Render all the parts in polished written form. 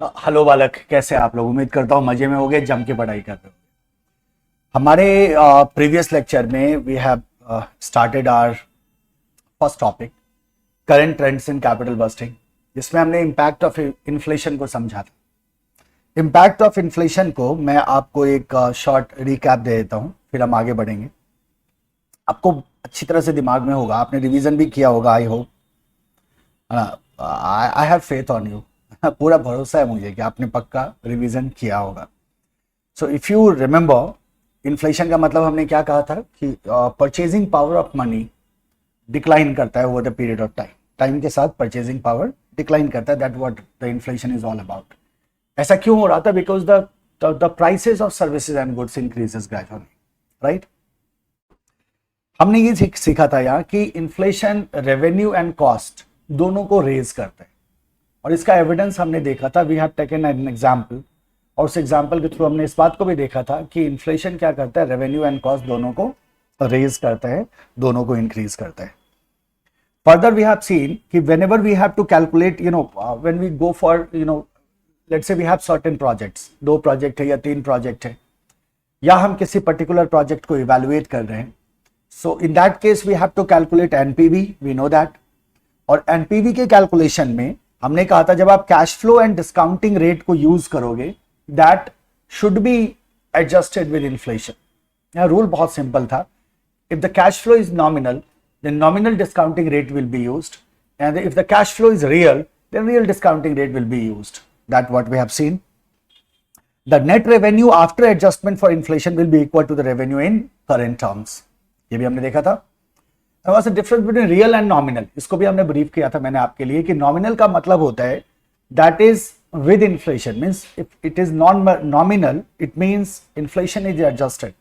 Hello बालक, कैसे आप लोग? उम्मीद करता हूँ मजे में होगे, जम के पढ़ाई कर रहे हो। हमारे प्रीवियस लेक्चर में we have started our first topic, current trends in capital budgeting, जिसमें हमने इम्पैक्ट ऑफ इन्फ्लेशन को समझा था। इम्पैक्ट ऑफ इन्फ्लेशन को मैं आपको एक शॉर्ट रिकैप दे देता हूँ, फिर हम आगे बढ़ेंगे। आपको अच्छी तरह से दिमाग में होगा, आपने रिवीजन भी किया होगा, I hope. I have faith on you. पूरा भरोसा है मुझे कि आपने पक्का रिवीजन किया होगा। So if you remember, inflation का मतलब हमने क्या कहा था कि purchasing power of money decline करता है over the period of time. Time के साथ परचेजिंग पावर डिक्लाइन करता है। That what the inflation is all about. ऐसा क्यों हो रहा था? Because the prices of services and goods increases gradually, right. हमने ये सीखा था यहाँ कि इन्फ्लेशन रेवेन्यू एंड कॉस्ट दोनों को रेज करता है, और इसका एविडेंस हमने देखा था। We have taken an example, और उस एग्जाम्पल के थ्रू हमने इस बात को भी देखा था कि इन्फ्लेशन क्या करता है, रेवेन्यू एंड कॉस्ट दोनों को रेज करता है, दोनों को इंक्रीज करता है। फर्दर वी हैव सीन कि whenever we have to calculate, when we go for, let's say we have certain projects, 2 project है या 3 प्रोजेक्ट है, या हम किसी पर्टिकुलर प्रोजेक्ट को इवेल्युएट कर रहे हैं। So in that case we have to calculate NPV, we know that. और एनपीवी के कैलकुलेशन में हमने कहा था, जब आप cash flow and discounting rate को यूज करोगे, that should be adjusted with inflation. यहाँ रूल बहुत सिंपल था। If the cash flow is nominal, then nominal discounting rate will be used, and if the cash flow is real, then real discounting rate will be used. That what we have seen. The net revenue after adjustment for inflation will be equal to the revenue in current terms. ये भी हमने देखा था। Difference between real and nominal, इसको भी हमने brief किया था मैंने आपके लिए, कि नॉमिनल का मतलब होता है that is with inflation, means if it is non nominal it means inflation is adjusted.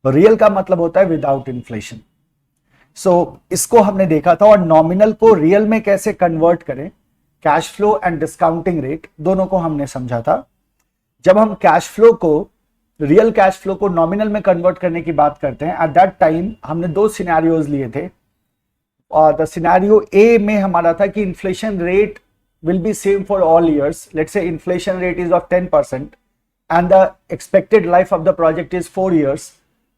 Real का मतलब होता है विदाउट इन्फ्लेशन। सो इसको हमने देखा था। और नॉमिनल को रियल में कैसे कन्वर्ट करें, cash flow and discounting rate दोनों को हमने समझा था। जब हम कैश फ्लो को, रियल कैश फ्लो को नॉमिनल में कन्वर्ट करने की बात करते हैं, एट दैट टाइम हमने 2 सिनेरियोज लिए थे। और द सिनेरियो ए में हमारा था कि inflation rate will be same for all years. Let's say inflation rate is of 10% and the expected life of the project is 4 years।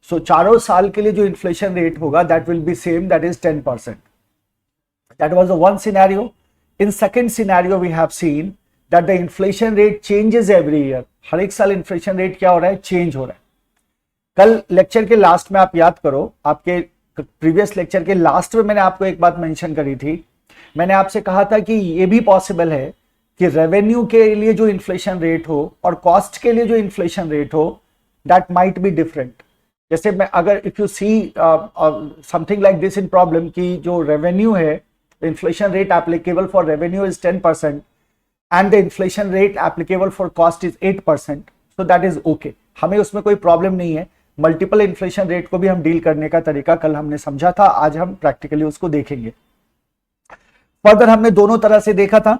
So चारों साल के लिए जो इन्फ्लेशन रेट होगा that will be same, that is 10%। That was the one scenario. In second scenario we have seen that the inflation rate changes every year. हर एक साल inflation rate क्या हो रहा है, चेंज हो रहा है। कल लेक्चर के लास्ट में आप याद करो, आपके प्रीवियस लेक्चर के लास्ट में मैंने आपको एक बात मेंशन करी थी। मैंने आपसे कहा था कि ये भी पॉसिबल है कि रेवेन्यू के लिए जो इन्फ्लेशन रेट हो और कॉस्ट के लिए जो इन्फ्लेशन रेट हो, दैट माइट बी डिफरेंट। जैसे मैं अगर if you see something like this in problem, की जो रेवेन्यू है, inflation rate applicable for revenue is 10% and the inflation rate applicable for cost is 8%, so that is okay. हमें उसमें कोई problem नहीं है। मल्टीपल इन्फ्लेशन रेट को भी हम डील करने का तरीका कल हमने समझा था, आज हम प्रैक्टिकली उसको देखेंगे। फर्दर हमने दोनों तरह से देखा था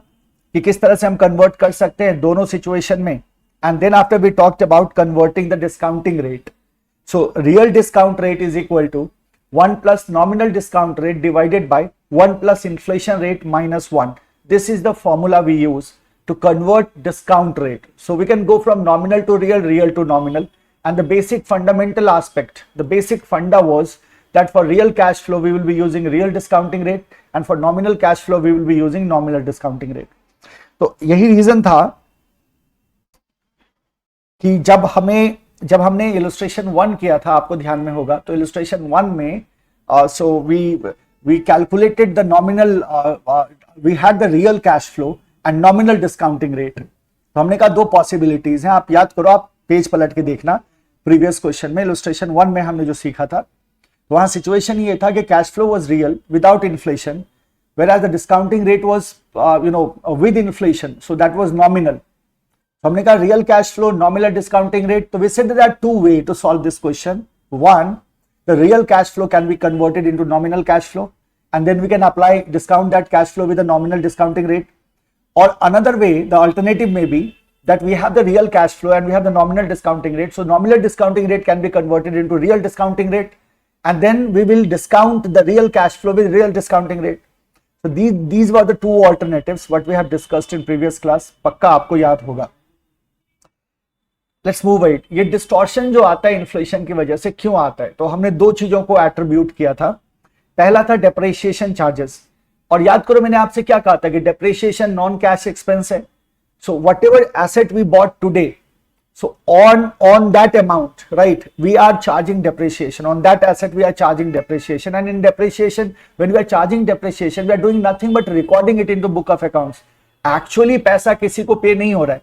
कि किस तरह से हम कन्वर्ट कर सकते हैं दोनों सिचुएशन में। And then after we talked about converting the discounting rate. So real discount rate is equal to 1 plus nominal discount rate divided by 1 plus inflation rate minus 1। This is the formula we use to convert discount rate. So we can go from nominal to real, real to nominal. And the basic fundamental aspect, the basic funda was that for real cash flow, we will be using real discounting rate, and for nominal cash flow, we will be using nominal discounting rate. तो यही reason था कि जब हमने illustration 1 किया था, आपको ध्यान में होगा, तो illustration 1 में so we calculated the nominal, we had the real cash flow and nominal discounting rate. तो हमने कहा 2 पॉसिबिलिटीज हैं, आप याद करो, आप पेज पलट के देखना। प्रीवियस क्वेश्चन में इलस्ट्रेशन 1 में हमने जो सीखा था, तो वहां सिचुएशन ये था कि cash flow was real without inflation, whereas the discounting rate was with inflation, so that was nominal. तो हमने कहा real cash flow, nominal discounting rate. तो we said there are 2 ways to solve this question. One, the real cash flow can be converted into nominal cash flow, and then we can discount that cash flow with a nominal discounting rate. Or another way, the alternative may be that we have the real cash flow and we have the nominal discounting rate. So nominal discounting rate can be converted into real discounting rate, and then we will discount the real cash flow with real discounting rate. So these were the two alternatives what we have discussed in previous class. पक्का आपको याद होगा. Let's move it. ये distortion जो आता है inflation की वजह से क्यों आता है, तो हमने दो चीजों को एट्रीब्यूट किया था. पहला था डेप्रिसिएशन चार्जेस, और याद करो मैंने आपसे क्या कहा था कि डेप्रिसिएशन नॉन कैश एक्सपेंस है. So whatever asset we bought today, so on that amount, right, we are charging depreciation on that asset. We are charging depreciation, and in depreciation, when we are charging depreciation, we are doing nothing but recording it into book of accounts. Actually पैसा किसी को पे नहीं हो रहा है.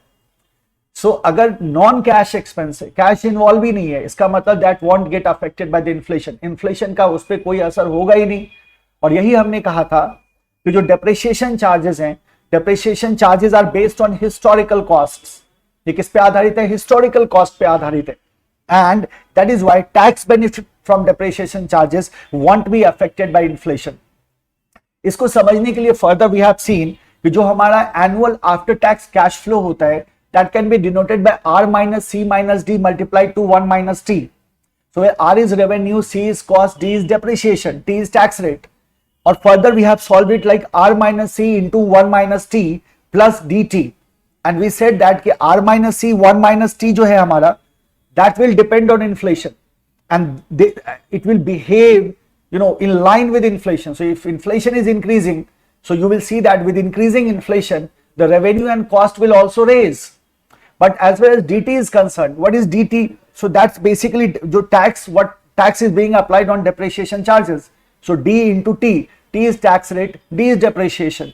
So अगर non cash expense है, कैश इन्वॉल्व ही नहीं है, इसका मतलब that want get affected by the inflation. Inflation का उस पर कोई असर होगा ही नहीं. और यही हमने कहा था कि जो डेप्रिसिएशन चार्जेस हैं, depreciation charges are based on historical costs. ये किस पे आधारित है? हिस्टोरिकल कॉस्ट पे आधारित है. And that is why tax benefit from depreciation charges want be affected by inflation. इसको समझने के लिए फर्दर वी हैव सीन कि जो हमारा annual after tax cash flow होता है, that can be denoted by R minus C minus D multiplied to 1 minus T. So where R is revenue, C is cost, D is depreciation, T is tax rate. Or further we have solved it like R minus C into 1 minus T plus DT. And we said that कि R minus C, 1 minus T जो है हमारा, that will depend on inflation. And it will behave, in line with inflation. So if inflation is increasing, so you will see that with increasing inflation, the revenue and cost will also raise. But as far as DT is concerned, what is DT? So that's basically the tax, what tax is being applied on depreciation charges. So D into T, T is tax rate, D is depreciation.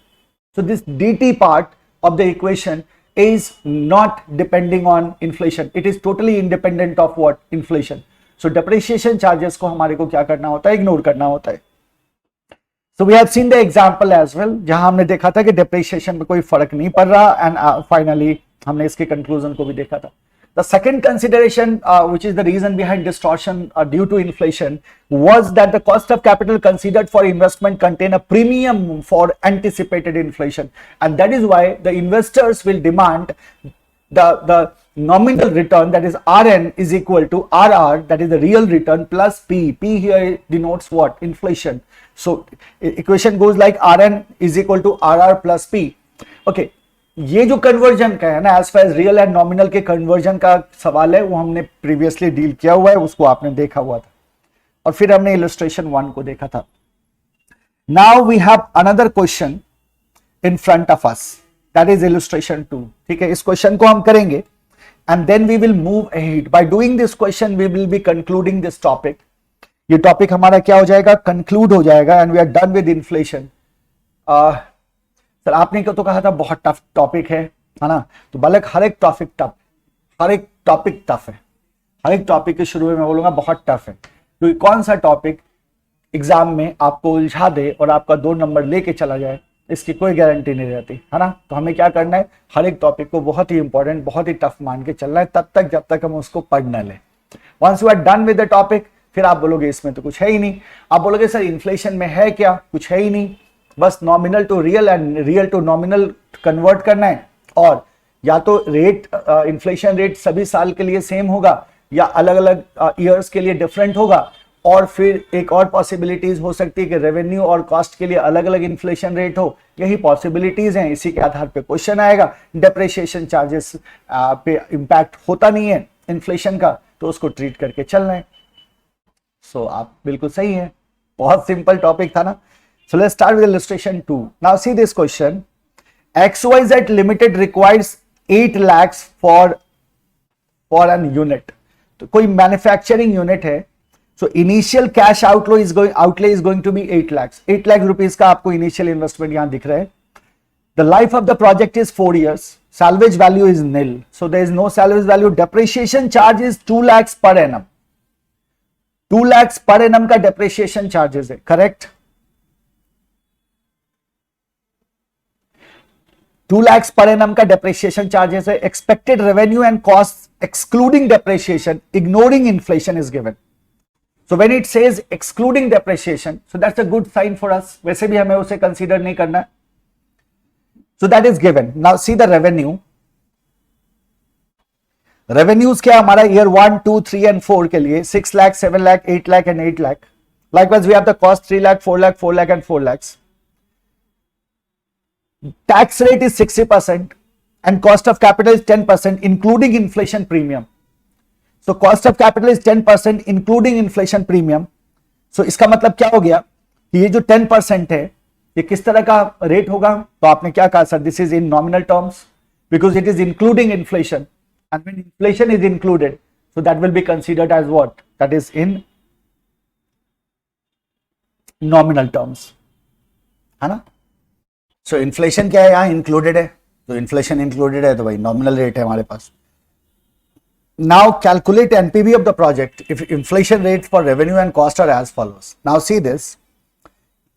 So this DT part of the equation is not depending on inflation. It is totally independent of what? Inflation. So depreciation charges को हमारे को क्या करना होता है? Ignore करना होता है. So we have seen the example as well, जहां हमने देखा था कि depreciation में कोई फर्क नहीं पड़ रहा, and finally हमने इसके कंक्लूजन को भी देखा था. The second consideration, which is the reason behind distortion due to inflation, was that the cost of capital considered for investment contain a premium for anticipated inflation, and that is why the investors will demand the nominal return, that is Rn, is equal to Rr, that is the real return, plus P. P here denotes what? Inflation. So equation goes like Rn is equal to Rr plus P. Okay. ये जो conversion का है ना, as far as real and nominal के conversion का सवाल है, वो हमने प्रीवियसली डील किया हुआ है, उसको आपने देखा हुआ था, और फिर हमने इलस्ट्रेशन 1 को देखा था. Now we have another question in front of us, that is illustration 2. ठीक है, इस क्वेश्चन को हम करेंगे and then we will move ahead. By doing this question we will be concluding this topic. ये टॉपिक हमारा क्या हो जाएगा? कंक्लूड हो जाएगा, and we are done with inflation. Sir आपने तो कहा था बहुत टफ टॉपिक है ना, तो बालक हर एक टॉपिक टफ है. हर एक टॉपिक के शुरू में मैं बोलूंगा बहुत टफ है, क्योंकि कौन सा टॉपिक एग्जाम में आपको उलझा दे और आपका 2 नंबर लेके चला जाए, इसकी कोई गारंटी नहीं रहती है ना. तो हमें क्या करना है? हर एक टॉपिक को बहुत ही इंपॉर्टेंट, बहुत ही टफ मान के चलना है, तब तक जब तक हम उसको पढ़ न लें. Once you are done with the topic, फिर आप बोलोगे इसमें तो कुछ है ही नहीं. आप बोलोगे सर इन्फ्लेशन में है क्या? कुछ है ही नहीं, बस nominal to real and real to nominal convert करना है, और या तो रेट इन्फ्लेशन रेट सभी साल के लिए सेम होगा या अलग अलग ईयर्स के लिए डिफरेंट होगा, और फिर एक और पॉसिबिलिटीज हो सकती है कि रेवेन्यू और कॉस्ट के लिए अलग अलग इन्फ्लेशन रेट हो. यही पॉसिबिलिटीज हैं, इसी के आधार पे क्वेश्चन आएगा. डेप्रिसिएशन चार्जेस पे इंपैक्ट होता नहीं है इन्फ्लेशन का, तो उसको ट्रीट करके चलना है. सो आप बिल्कुल सही है, बहुत सिंपल टॉपिक था ना. So let's start with illustration 2. Now see this question. XYZ Limited requires 8 lakhs for an unit. तो कोई मैन्युफैक्चरिंग यूनिट है. So initial cash outlay is going to be 8 lakhs. 8 lakh rupees का आपको initial investment यहाँ दिख रहा है. The life of the project is 4 years. Salvage value is nil. So there is no salvage value. Depreciation charge is 2 lakhs per annum. 2 lakhs per annum का depreciation charges है. Correct? 2 lakhs per annum का depreciation charges है. Expected revenue and costs excluding depreciation, ignoring inflation is given. So when it says excluding depreciation, so that's a good sign for us. वैसे भी हमें उसे consider नहीं करना है. So that is given. Now see the revenue. Revenues क्या हमारा year 1, 2, 3 and 4 के लिए 6 lakh, 7 lakh, 8 lakh and 8 lakh. Likewise we have the cost 3 lakh, 4 lakh, 4 lakh and 4 lakhs. tax rate is 60% and cost of capital is 10% including inflation premium. So cost of capital is 10% including inflation premium. So इसका मतलब क्या हो गया कि ये जो 10% है ये किस तरह का रेट होगा? तो आपने क्या कहा sir, this is in nominal terms because it is including inflation and when inflation is included so that will be considered as what? That is in nominal terms, है ना? So inflation क्या है यहाँ? included है, तो inflation included है तो भाई nominal rate है हमारे पास. Now calculate NPV of the project if inflation rates for revenue and cost are as follows. Now see this.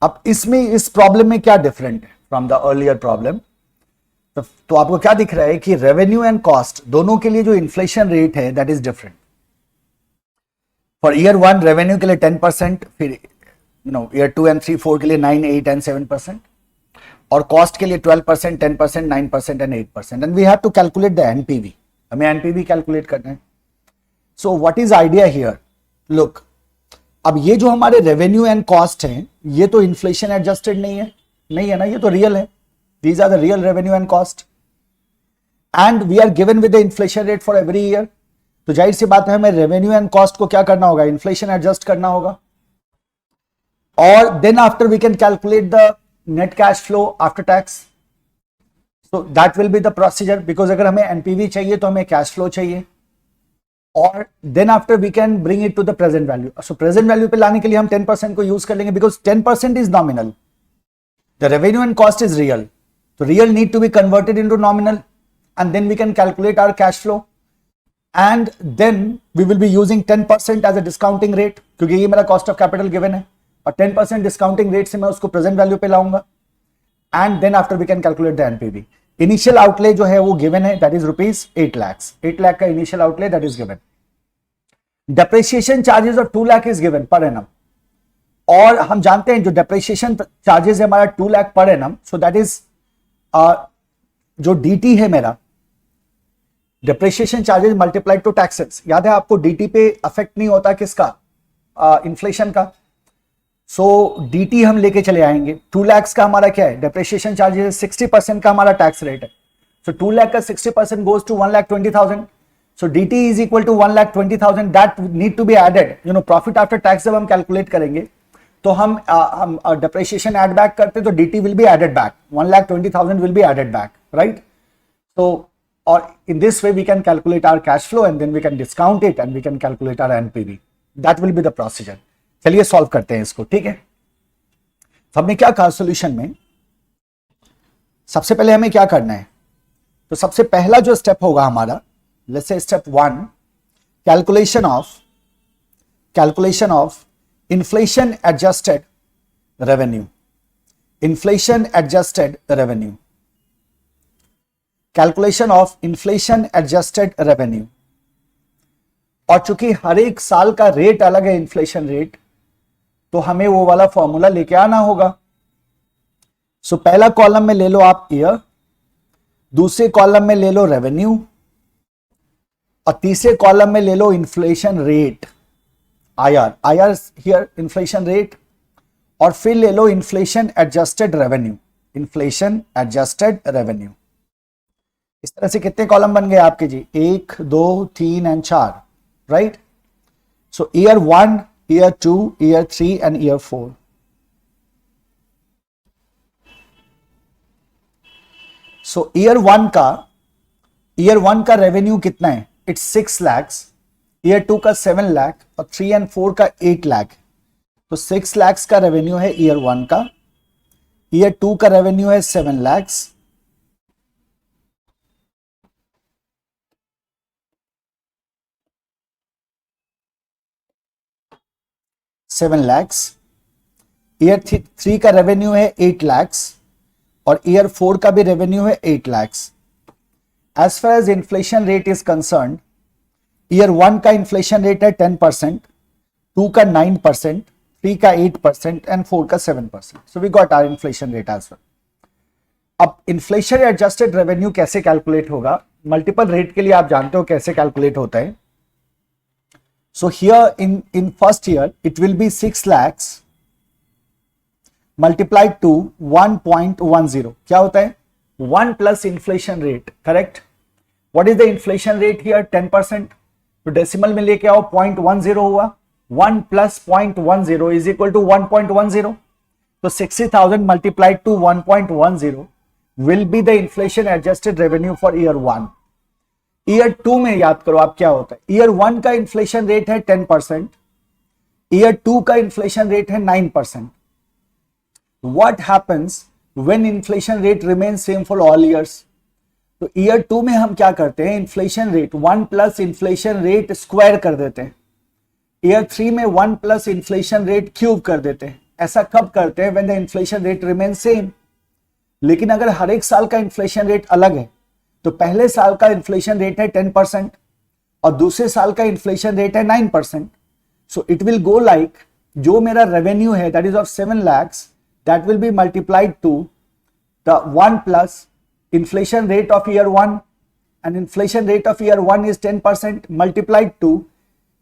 अब इसमें इस प्रॉब्लम में क्या डिफरेंट है फ्रॉम द अर्लियर प्रॉब्लम? तो आपको क्या दिख रहा है कि रेवेन्यू एंड कॉस्ट दोनों के लिए जो इन्फ्लेशन रेट है that is different. For year 1 revenue के लिए 10%, फिर ईयर 2 एंड 3 4 के लिए 9 8 एंड 7%, और कॉस्ट के लिए 12%, 10%, 9% and 8%. And we have to calculate the NPV. हमें एनपीवी कैलकुलेट करना है. So what is idea here? Look, अब ये जो हमारे रेवेन्यू एंड कॉस्ट हैं ये तो इन्फ्लेशन एडजस्टेड नहीं है ना, ये तो रियल है. These are the real revenue and cost, and we are given with the inflation rate for every year. तो जाहिर सी बात है हमें रेवेन्यू एंड कॉस्ट को क्या करना होगा? इन्फ्लेशन एडजस्ट करना होगा. और then after we can calculate the net cash flow after tax. So that will be the procedure because अगर हमें एनपीवी चाहिए तो हमें कैश फ्लो चाहिए. और then after we can bring it to the present value. So present value पे लाने के लिए हम 10% को यूज कर लेंगे because 10% is nominal. The revenue and cost is real. So real need to be converted into nominal and then we can calculate our cash flow and then we will be using 10% as a discounting rate क्योंकि ये मेरा cost of capital given है और 10% discounting rate से मैं उसको present value पे लाऊंगा and then after we can calculate the NPV. Initial outlay जो है वो given है, that is rupees 8 lakhs. 8 lakh का initial outlay that is given. Depreciation charges of 2 lakh is given per annum. और हम जानते हैं जो depreciation charges है हमारा 2 lakh per annum, so that is जो डीटी है मेरा depreciation charges multiplied to taxes. याद है आपको डीटी पे अफेक्ट नहीं होता किसका? इन्फ्लेशन का. सो डीटी हम लेके चले आएंगे. 2 lakhs का हमारा क्या है? Depreciation charges. 60% का हमारा टैक्स रेट है. सो 2 lakh का 60% goes to 1,20,000. So DT is equal to 1,20,000. That need to be added. Profit after tax जब हम कैलकुलेट करेंगे तो हम डिप्रिसिएशन ऐड बैक करते तो DT will be added back. 1,20,000 will be added back, right? तो और in this way we can calculate our cash flow and then we can discount it and we can calculate our NPV. That will be the procedure. चलिए solve करते हैं इसको, ठीक है? तो हमने क्या कहा सोल्यूशन में? सबसे पहले हमें क्या करना है? तो सबसे पहला जो स्टेप होगा हमारा, let's say step 1, calculation of inflation adjusted revenue. Inflation adjusted revenue. Calculation of inflation adjusted revenue. और चूंकि हर एक साल का रेट अलग है इन्फ्लेशन रेट, तो हमें वो वाला फॉर्मूला लेके आना होगा. सो पहला कॉलम में ले लो आप ईयर, दूसरे कॉलम में ले लो रेवेन्यू और तीसरे कॉलम में ले लो inflation rate. IR here inflation rate, और फिर ले लो inflation adjusted revenue. इस तरह से कितने कॉलम बन गए आपके जी? 1 2 3 and 4, right? So year 1, year 2, year 3 and year 4. So year 1 का रेवेन्यू कितना है? It's 6 lakhs. ईयर 2 का 7 लाख और 3 एंड 4 का 8 लाख. तो 6 lakhs का रेवेन्यू है ईयर 1 का. ईयर 2 का रेवेन्यू है 7 lakhs. ईयर 3 का रेवेन्यू है 8 lakhs और ईयर 4 का भी रेवेन्यू है 8 lakhs. As far as inflation rate is concern, year 1 का इन्फ्लेशन रेट है 10%, 2 का 9%, 3 का 8% एंड 4 का 7%. So we got our inflation rate as well. अब इन्फ्लेशन एडजस्टेड रेवेन्यू कैसे कैलकुलेट होगा? मल्टीपल रेट के लिए आप जानते हो कैसे कैलकुलेट होता है. So here in first year it will be 6 lakhs. Multiplied to 1.10, क्या होता है 1 plus inflation rate, correct. What is the inflation rate here 10%, तो डेसिमल में लेके आओ 0.10 हुआ, 1 प्लस 0.10 इज इक्वल टू 1.10, तो 60,000 multiplied to 1.10 will be the inflation adjusted revenue for year 1। Year 2 में याद करो आप क्या होता है, ईयर 1 का इन्फ्लेशन रेट है 10%, ईयर 2 का इन्फ्लेशन रेट है 9%। What happens when inflation rate remains same for all years? तो ईयर 2 में हम क्या करते हैं, inflation rate 1 plus inflation rate square कर देते हैं, ईयर 3 में 1 प्लस इन्फ्लेशन रेट क्यूब कर देते हैं। ऐसा कब करते हैं, when the inflation rate remains same। लेकिन अगर हर एक साल का इन्फ्लेशन रेट अलग है, तो पहले साल का इन्फ्लेशन रेट है 10% और दूसरे साल का इन्फ्लेशन रेट है 9%, so it will go like, जो मेरा रेवेन्यू है that is of 7 lakhs, that will be multiplied to the 1 plus inflation rate of year 1, and inflation rate of year 1 is 10%, multiplied to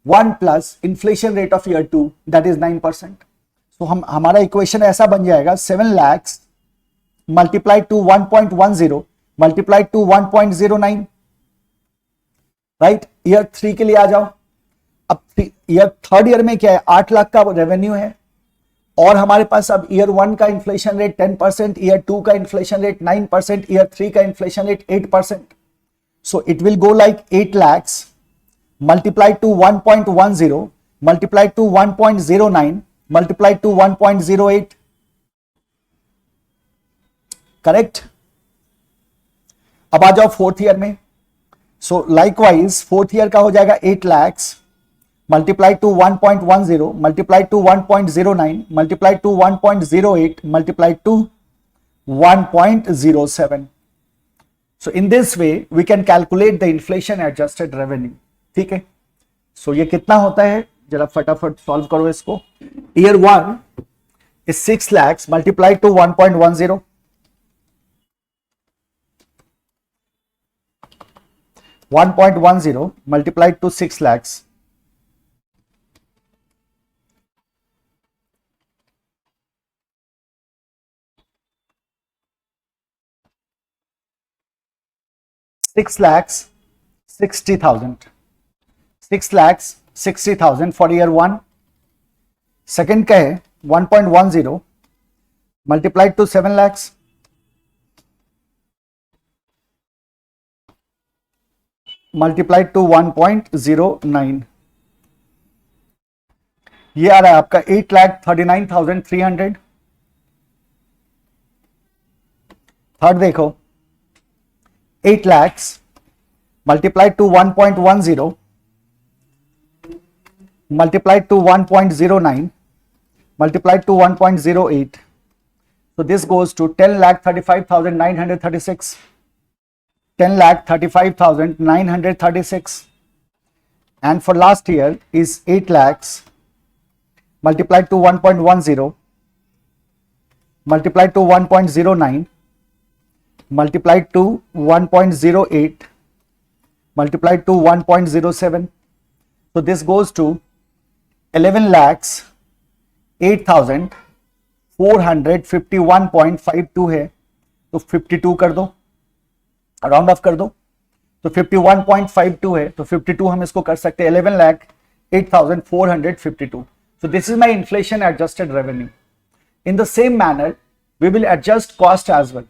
1 plus inflation rate of year 2, that is 9%। so हमारा equation ऐसा बन जाएगा 7 lakhs multiplied to 1.10 multiplied to 1.09, right. Year 3 के लिए आ जाओ, अब year third year में क्या है, 8 लाख का रेवेन्यू है और हमारे पास अब ईयर 1 का इन्फ्लेशन रेट 10%, ईयर 2 का इन्फ्लेशन रेट 9%, ईयर 3 का inflation rate 8%, so it will go like 8 lakhs multiplied to 1.10 multiplied to 1.09 multiplied to 1.08, correct. अब आ जाओ फोर्थ ईयर में, सो लाइकवाइज फोर्थ ईयर का हो जाएगा 8 lakhs multiplied to 1.10 multiplied to 1.09 multiplied to 1.08 multiplied to 1.07। so in this way we can calculate the inflation adjusted revenue, ठीक है। so ये कितना होता है, जरा फटाफट सॉल्व करो इसको। Year 1 is 6 lakhs multiplied to 1.10, 1.10 multiplied to 6 lakhs, $6 lakhs 60,000, 6 lakhs 60,000 for year 1। Second का है 1.10 multiplied to 7 lakhs, multiplied to 1.09, ये आ रहा है आपका 8,39,300। थर्ड देखो 8 lakhs multiplied to 1.10 multiplied to 1.09 multiplied to 1.08, so this goes to 10,35,936, 10,35,936, and for last year is 8 lakhs multiplied to 1.10 multiplied to 1.09 multiplied to 1.08 multiplied to 1.07, so this goes to 11 lakhs 8,451.52 है, तो 52 कर दो, round of कर दो, तो 51.52 है, तो 52 हम इसको कर सकते हैं 11,08,452। so this is my inflation adjusted revenue। in the same manner we will adjust cost as well।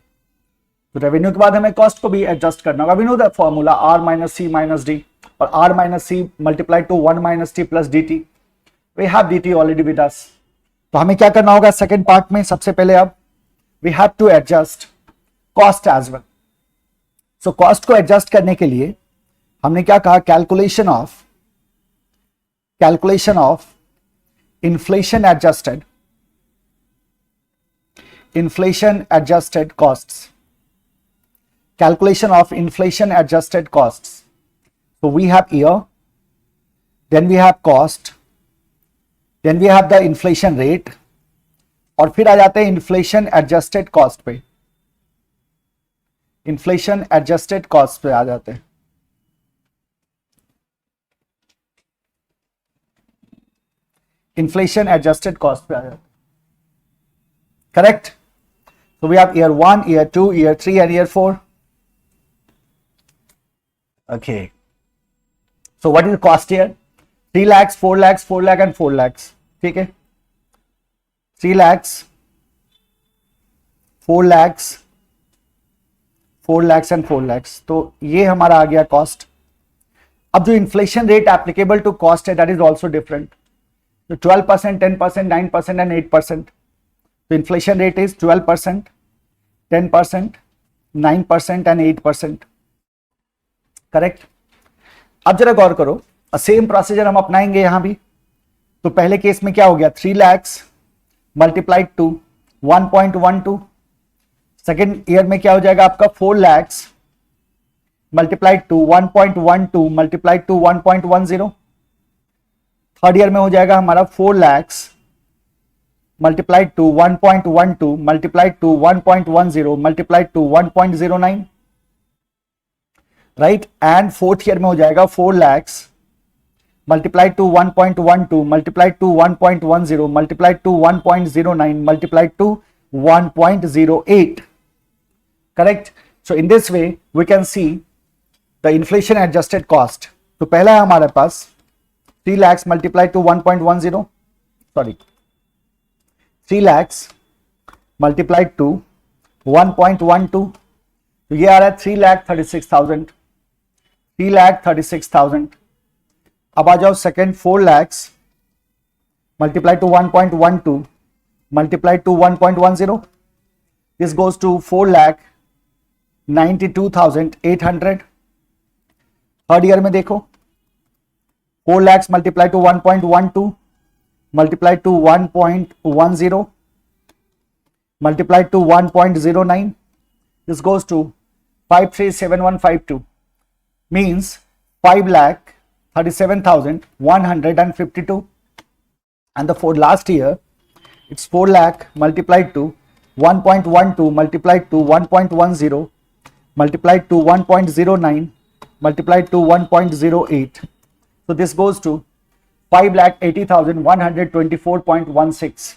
तो रेवेन्यू के बाद हमें कॉस्ट को भी एडजस्ट करना होगा। We know the formula R minus C minus D, और R minus C multiplied to 1 minus T plus DT, we have DT already with us. तो हमें क्या करना होगा सेकेंड पार्ट में, सबसे पहले अब we have to adjust cost as well. So cost को एडजस्ट करने के लिए हमने क्या कहा, calculation of inflation adjusted costs, calculation of inflation adjusted costs। so we have year, then we have cost, then we have the inflation rate, और फिर आ जाते हैं inflation adjusted cost पे, inflation adjusted cost पे आ जाते हैं। inflation adjusted cost पे आ जाते हैं। Correct? So we have year 1, year 2, year 3 and year 4. Okay. So what is the cost here? 3 lakhs, 4 lakhs, 4 lakh and 4 lakhs. ठीक है? 3 lakhs, 4 lakhs, 4 lakhs and 4 lakhs. तो ये हमारा आ गया कॉस्ट. अब जो inflation rate applicable to cost है that is also different. तो 12%, 10%, 9% and 8%. तो inflation rate is 12%, 10%, 9% and 8%. Correct? अब जरा गौर करो, सेम प्रोसीजर हम अपनाएंगे यहां भी. तो पहले केस में क्या हो गया? 3 lakhs multiplied to 1.12. Second year में क्या हो जाएगा आपका? 4 lakhs multiplied to 1.12 multiplied to 1.10. Third year में हो जाएगा हमारा 4 lakhs multiplied to 1.12 multiplied to 1.10 multiplied to 1.09. Right? And fourth year में हो जाएगा 4 lakhs multiplied to 1.12 multiplied to 1.10 multiplied to 1.09 multiplied to 1.08. Correct? So in this way we can see the inflation adjusted cost. तो पहला है हमारे पास 3 lakhs multiplied to 1.10, sorry 3 lakhs multiplied to 1.12. तो ये आ रहा है 3,36,000. 3,36,000. अब आ जाओ second 4 lakhs multiplied to 1.12 multiplied to 1.10. This goes to 4,92,800. Third year में देखो 4 lakhs multiplied to 1.12 multiplied to 1.10 multiplied to 1.09. This goes to 537152, means 5,37,152. And for last year it's 4 lakh multiplied to 1.12 multiplied to 1.10 multiplied to 1.09 multiplied to 1.08. So this goes to 5,80,124.16.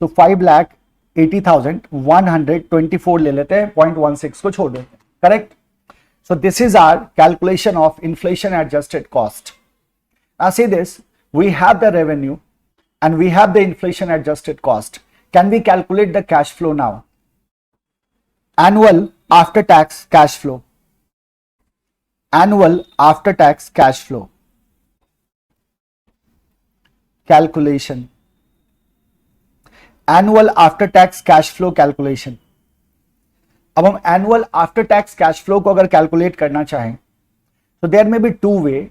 So 5,80,124 ले लेते हैं, 0.16 को छोड़ देते हैं. Correct? So this is our calculation of inflation adjusted cost. Now see this, we have the revenue and we have the inflation adjusted cost. Can we calculate the cash flow now? Annual after tax cash flow. Annual after tax cash flow. Calculation. Annual after tax cash flow calculation. अब हम annual after tax cash flow को अगर calculate करना चाहें तो there may be two way.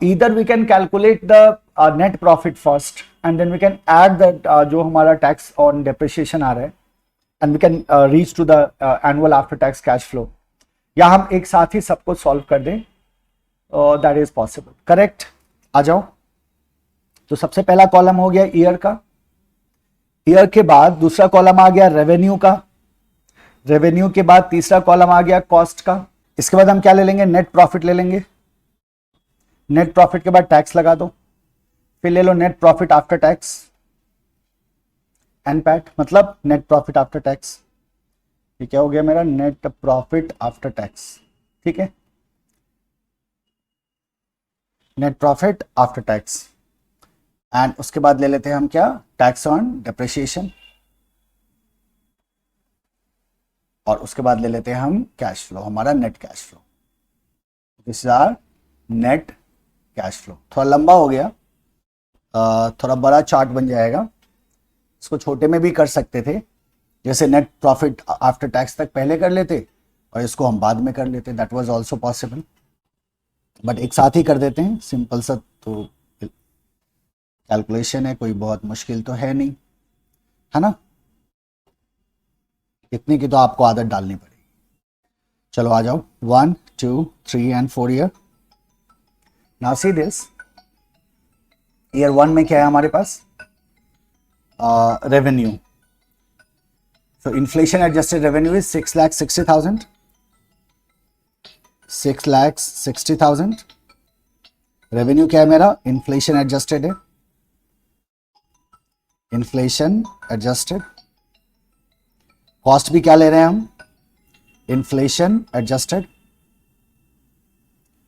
Either we can calculate the net profit first and then we can add the जो हमारा tax on depreciation आ रहा है and we can reach to the annual after tax cash flow, या हम एक साथ ही सबको सॉल्व कर दें. That is possible. करेक्ट? आ जाओ. तो सबसे पहला कॉलम हो गया ईयर का. ईयर के बाद दूसरा कॉलम आ गया रेवेन्यू का. रेवेन्यू के बाद तीसरा कॉलम आ गया कॉस्ट का. इसके बाद हम क्या ले लेंगे? नेट प्रॉफिट ले लेंगे. नेट प्रॉफिट के बाद टैक्स लगा दो. फिर ले लो नेट प्रॉफिट आफ्टर टैक्स, एनपैट मतलब नेट प्रॉफिट आफ्टर टैक्स. ये क्या हो गया मेरा? Net profit after tax. ठीक है? Net profit after tax. And उसके बाद ले लेते हैं हम क्या? Tax on depreciation. और उसके बाद ले लेते हैं हम कैश फ्लो, हमारा net cash flow. This is our net cash flow. थोड़ा लंबा हो गया, थोड़ा बड़ा चार्ट बन जाएगा. इसको छोटे में भी कर सकते थे, जैसे नेट प्रॉफिट आफ्टर टैक्स तक पहले कर लेते और इसको हम बाद में कर लेते. That was also possible, but एक साथ ही कर देते हैं. सिंपल सा तो कैलकुलेशन है, कोई बहुत मुश्किल तो है नहीं, है ना? इतनी की तो आपको आदत डालनी पड़ेगी. चलो आ जाओ. 1, 2, 3 and 4 year. Now see this. Year 1 में क्या है हमारे पास? Revenue. So inflation adjusted revenue is 6,60,000. 6,60,000. Revenue क्या है मेरा? इन्फ्लेशन एडजस्टेड है. इन्फ्लेशन एडजस्टेड कॉस्ट भी क्या ले रहे हैं हम, इन्फ्लेशन एडजस्टेड,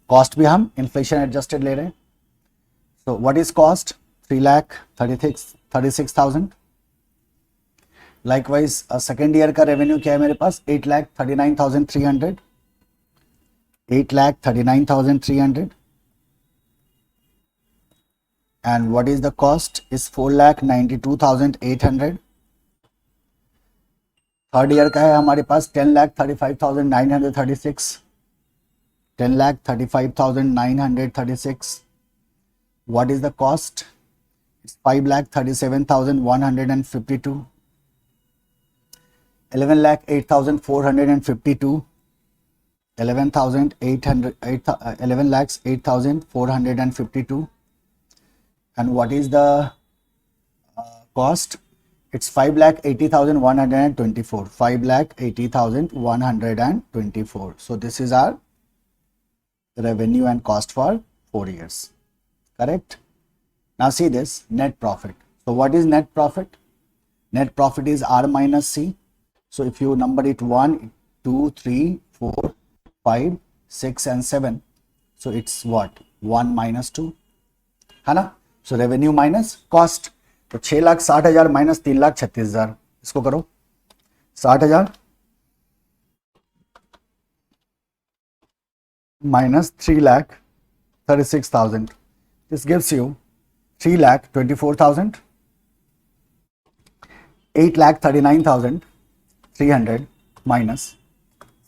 कॉस्ट भी हम इन्फ्लेशन एडजस्टेड ले रहे हैं. सो what is cost, 3,36,000. Likewise second year का रेवेन्यू क्या है मेरे पास, 8,39,300, 8,39,300. And what is the cost is 4,92,800. Third year का है हमारे पास 10,35,936, 10,35,936. What is the cost? It's 5,37,152, 11,08,452, 11,08,452. And what is the cost? It's 5,80,124, 5,80,124. So this is our revenue and cost for 4 years. Correct? Now see this net profit. So what is net profit? Net profit is R minus C. So if you number it 1, 2, 3, 4, 5, 6 and 7. So it's what? 1 minus 2. है ना? So revenue minus cost. तो 6,60,000 minus 3,36,000, इसको करो 60,000 minus 3,36,000. This gives you 3,24,000, 8,39,300 minus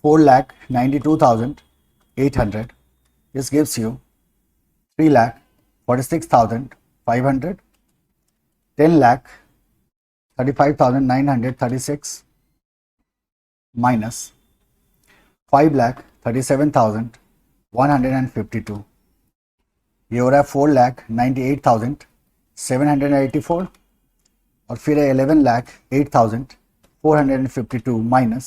4,92,800. This gives you 3,46,500, 10,35,936 minus 5,37,152. ये हो रहा है 4,98,784 और फिर है 11,08,452 minus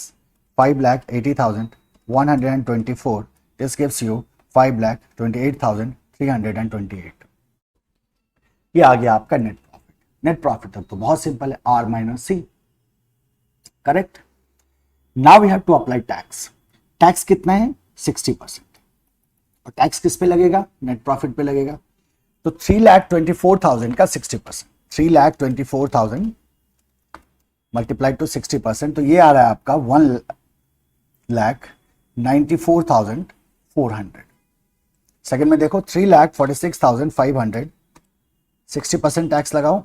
5,80,124. This gives you 5,28,328. ये आ गया आपका नेट प्रॉफिट. नेट प्रॉफिट तक तो बहुत सिंपल है, R minus C. Correct. Now we have to apply tax. Tax कितना है, 60%. और टैक्स किस पे लगेगा, नेट प्रॉफिट पे लगेगा. तो 3,24,000 का 60%, 3,24,000 मल्टीप्लाइड टू 60%, तो ये आ रहा है आपका 1,94,400. सेकेंड में देखो 3,46,500, 60% टैक्स लगाओ,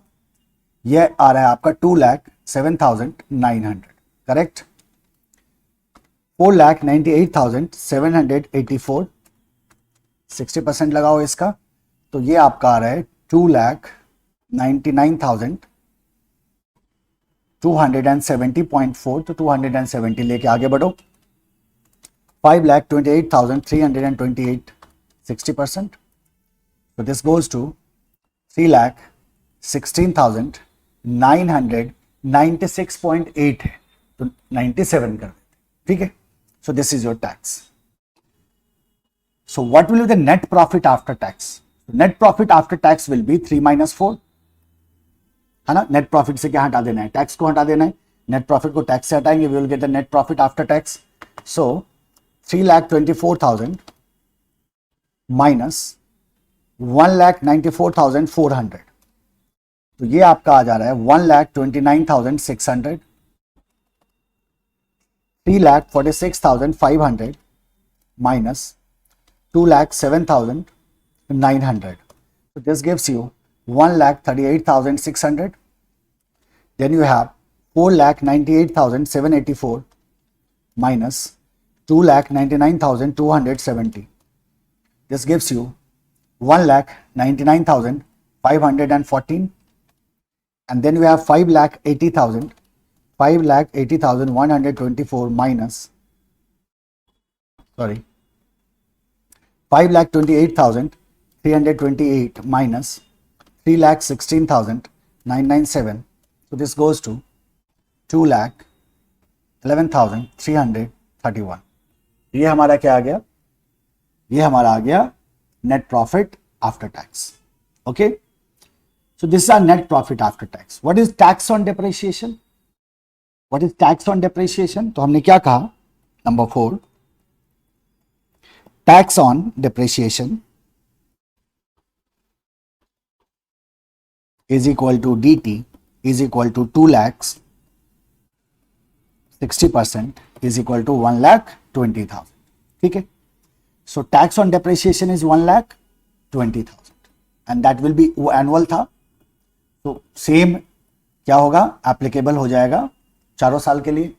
ये आ रहा है आपका 2,07,900. करेक्ट. 4,98,784, 60% लगाओ इसका, तो ये आपका आ रहा है 2,99,270.4. तो 270 लेके आगे बढ़ो. 5,28,328, 60%. So this goes to 3,16,996.8 है, तो 97 कर देते. ठीक है. So this is your tax. So what will be the net profit after tax? Net profit after tax will be 3 minus 4. है ना. नेट प्रॉफिट से क्या हटा देना है, टैक्स को हटा देना है. नेट प्रॉफिट को टैक्स से हटाएंगे, we will get the net profit after tax. So 3,24,000 minus 1,94,400, तो ये आपका आ जा रहा है 1,29,600. 3,46,500 minus 2,07,900. So this gives you 1,38,600. Then you have 4,98,784 minus 2,99,270. This gives you 1,99,514. And then you have 5,80,124 minus, sorry, 5,28,328 minus 3,16,997. So this goes to 2,11,331. ये हमारा क्या आ गया, ये हमारा आ गया net profit after tax. Okay. So this is our net profit after tax. What is tax on depreciation? What is tax on depreciation? तो हमने क्या कहा, number 4, tax on depreciation is equal to dt is equal to 2 lakhs 60% is equal to 1,20,000. ठीक है, so tax on depreciation is 1,20,000 and that will be annual था, तो same क्या होगा, एप्लीकेबल हो जाएगा चारों साल के लिए.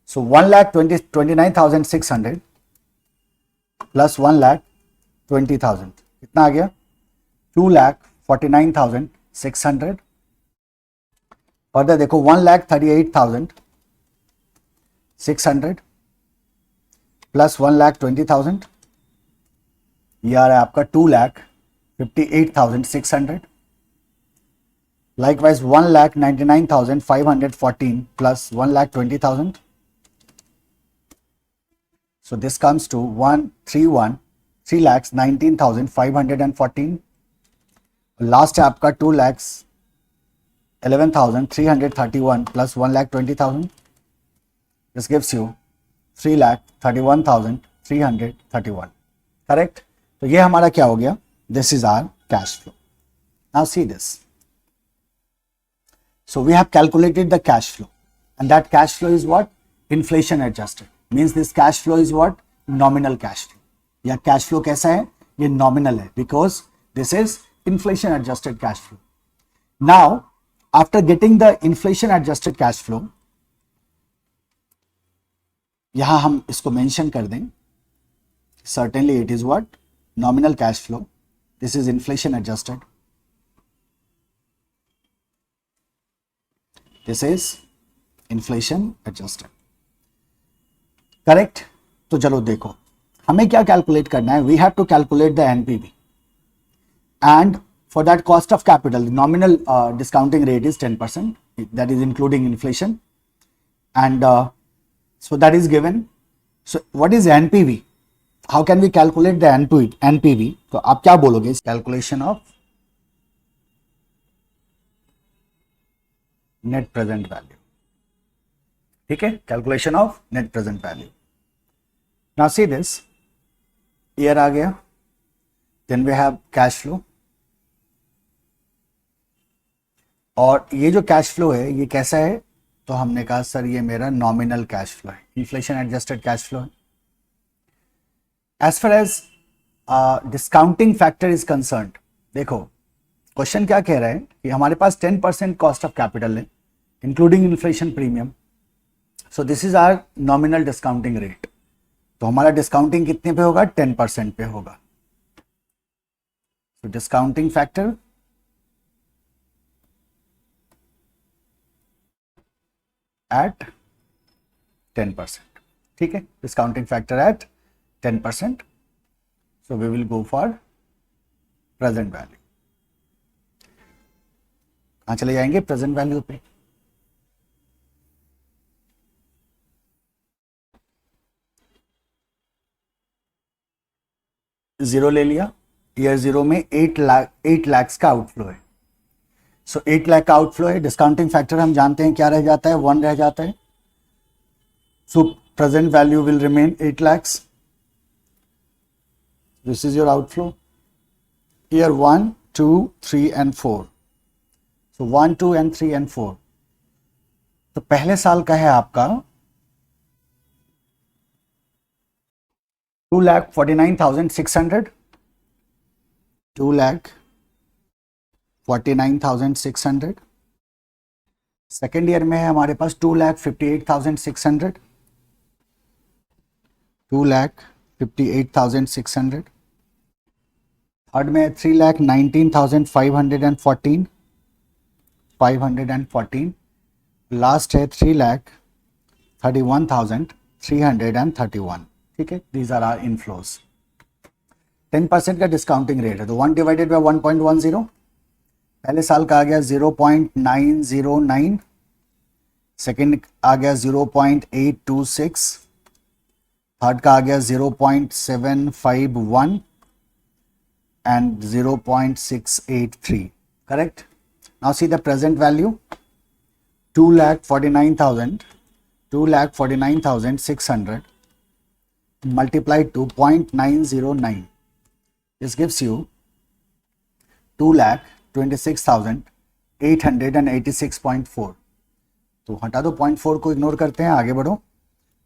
so 1,29,600 प्लस 1,20,000 कितना आ गया, 2,49,600. फर्दर देखो 1,38,600 प्लस 1,20,000, ये आ रहा है आपका 2,58,600. Likewise 1,99,514 plus 1,20,000. So this comes to 3,19,514. Last है आपका 2,11,331 plus 1,20,000. This gives you 3,31,331. Correct? तो ये हमारा क्या हो गया, this is our cash flow. Now see this. So we have calculated the cash flow and that cash flow is what, inflation adjusted. Means this cash flow is what, nominal cash flow. या cash flow कैसा है, ये nominal है because this is inflation adjusted cash flow. Now after getting the inflation adjusted cash flow, यहां हम इसको mention कर दें, certainly it is what, nominal cash flow. This is inflation adjusted. This is inflation adjusted. Correct? तो चलो देखो हमें क्या कैलकुलेट करना है, we have to calculate the NPV and for that cost of capital nominal discounting rate is 10%, that is including inflation and so that is given. So what is NPV, how can we calculate the NPV? तो आप क्या बोलोगे, calculation of net present value. ठीक है, calculation of net present value. Now see this, year आ गया, then we have cash flow, और ये जो कैश फ्लो है ये कैसा है, तो हमने कहा सर ये मेरा नॉमिनल कैश फ्लो है, इन्फ्लेशन एडजस्टेड कैश फ्लो है. As far as discounting factor is concerned, देखो क्वेश्चन क्या कह रहा है कि हमारे पास 10% कॉस्ट ऑफ कैपिटल है including inflation premium. So this is our nominal discounting rate. तो हमारा डिस्काउंटिंग कितने पे होगा, 10% पे होगा. तो डिस्काउंटिंग फैक्टर एट 10%. ठीक है, discounting factor at 10%. So we will go for present value. कहां चले जाएंगे, प्रेजेंट वैल्यू पे. जीरो ले लिया, ईयर जीरो में 8 लाख का आउटफ्लो है. सो 8 लाख का आउटफ्लो है, डिस्काउंटिंग फैक्टर हम जानते हैं क्या रह जाता है, 1 रह जाता है. सो present value will remain 8 lakhs. This is your outflow. Year 1, 2, 3 and 4. So 1, 2 and 3 and 4. तो पहले साल का है आपका 2,49,600, 2,49,600. सेकेंड ईयर में है हमारे पास 2,58,600, 2,58,600. थर्ड में 3,19,514, 514. लास्ट है 3,31,331. ठीक है, दीज आर आर इनफ्लोज. 10% का डिस्काउंटिंग रेट है, तो 1 डिवाइडेड बाय 1.10. पहले साल का आ गया 0.909, सेकेंड आ गया 0.826, थर्ड का आ गया 0.751 and 0.683. Correct? Now see the present value. 2,49,600 multiplied to 0.909. This gives you 2,26,886.4. तो हटा दो 0.4 को, इग्नोर करते हैं, आगे बढ़ो.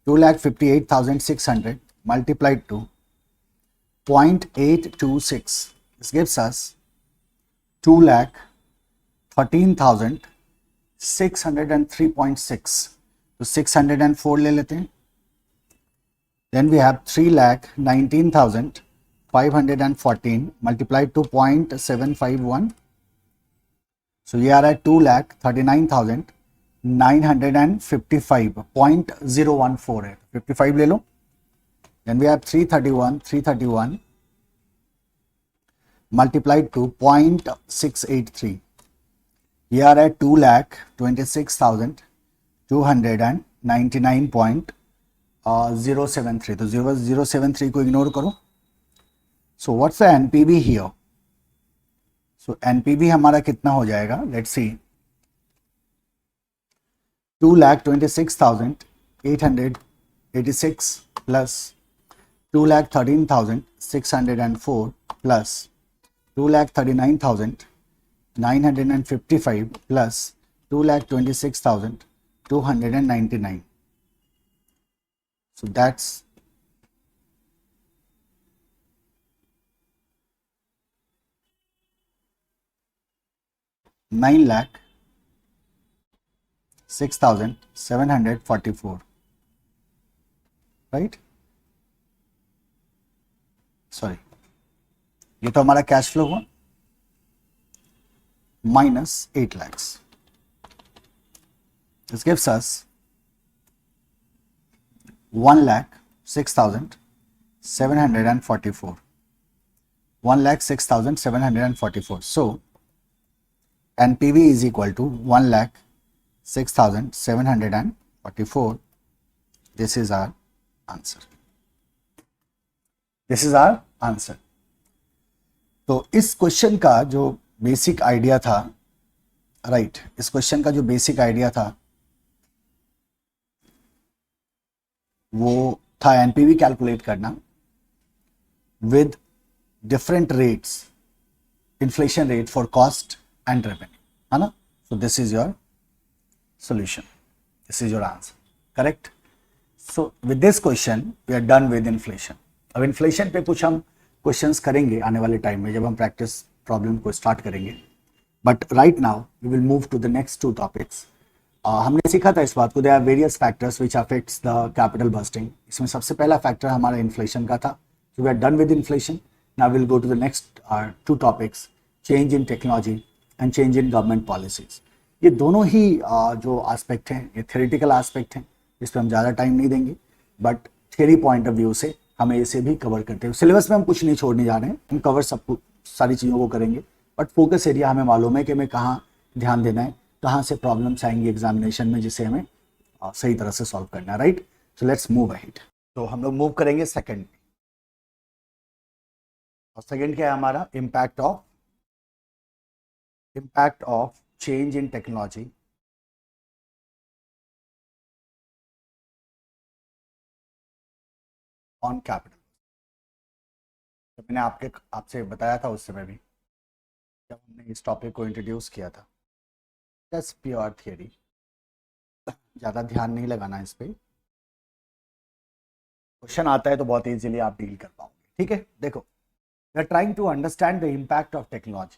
2,58,600 multiplied to 0.826. This gives us 2,13,603.6. तो 604 ले लेते हैं. Then we have 3,19,514 multiplied to 0.751. So we are at 2,39,955.014 है. 55 ले लो. Then we have 331 multiplied to 0.683. We are at 2,26,299.073. तो 073 को इग्नोर करो. So what's the NPV here? So NPV हमारा कितना हो जाएगा? Let's see. 2,26,886 plus 2,13,604 plus 2,39,955 plus 2,26,299. So that's 9,06,744, right. Sorry, ये तो हमारा कैश फ्लो हुआ minus 8 lakhs. This gives us 1,06,744. 1,06,744. So NPV is equal to 1,06,744. This is our answer. This is our answer. तो इस क्वेश्चन का जो बेसिक आइडिया था, right, इस क्वेश्चन का जो बेसिक आइडिया था वो था एनपीवी कैलकुलेट करना with different rates, inflation rate for cost and revenue, है ना. So this is your solution, this is your answer, correct. So with this question we are done with inflation. अब inflation पे कुछ हम questions करेंगे आने वाले टाइम में जब हम प्रैक्टिस प्रॉब्लम को स्टार्ट करेंगे. But right now we will move to the next two topics. हमने सीखा था इस बात को, there are various factors which affects the capital budgeting. इसमें सबसे पहला फैक्टर हमारा इन्फ्लेशन का था. So we are done with inflation. Now will go to the next two topics, change in technology and change in government policies. ये दोनों ही जो aspect हैं ये थ्योरेटिकल एस्पेक्ट हैं, इस पर हम ज़्यादा टाइम नहीं देंगे, but theory point of view से हमें इसे भी कवर करते हैं. सिलेबस में हम कुछ नहीं छोड़ने जा रहे हैं, हम कवर सब सारी चीज़ों को करेंगे, बट फोकस एरिया हमें मालूम है कि हमें कहाँ ध्यान देना है, कहाँ से प्रॉब्लम्स आएंगी एग्जामिनेशन में जिसे हमें सही तरह से सॉल्व करना है, right. So let's move ahead. तो हम लोग मूव करेंगे सेकंड, और सेकंड क्या है हमारा, impact of change in technology on capital. तो मैंने आपसे बताया था उस समय भी जब हमने इस टॉपिक को इंट्रोड्यूस किया था. जस्ट प्योर थियरी, ज़्यादा ध्यान नहीं लगाना इस पर. क्वेश्चन आता है तो बहुत इजीली आप डील कर पाओगे, ठीक है. देखो, we are trying to understand the impact of technology.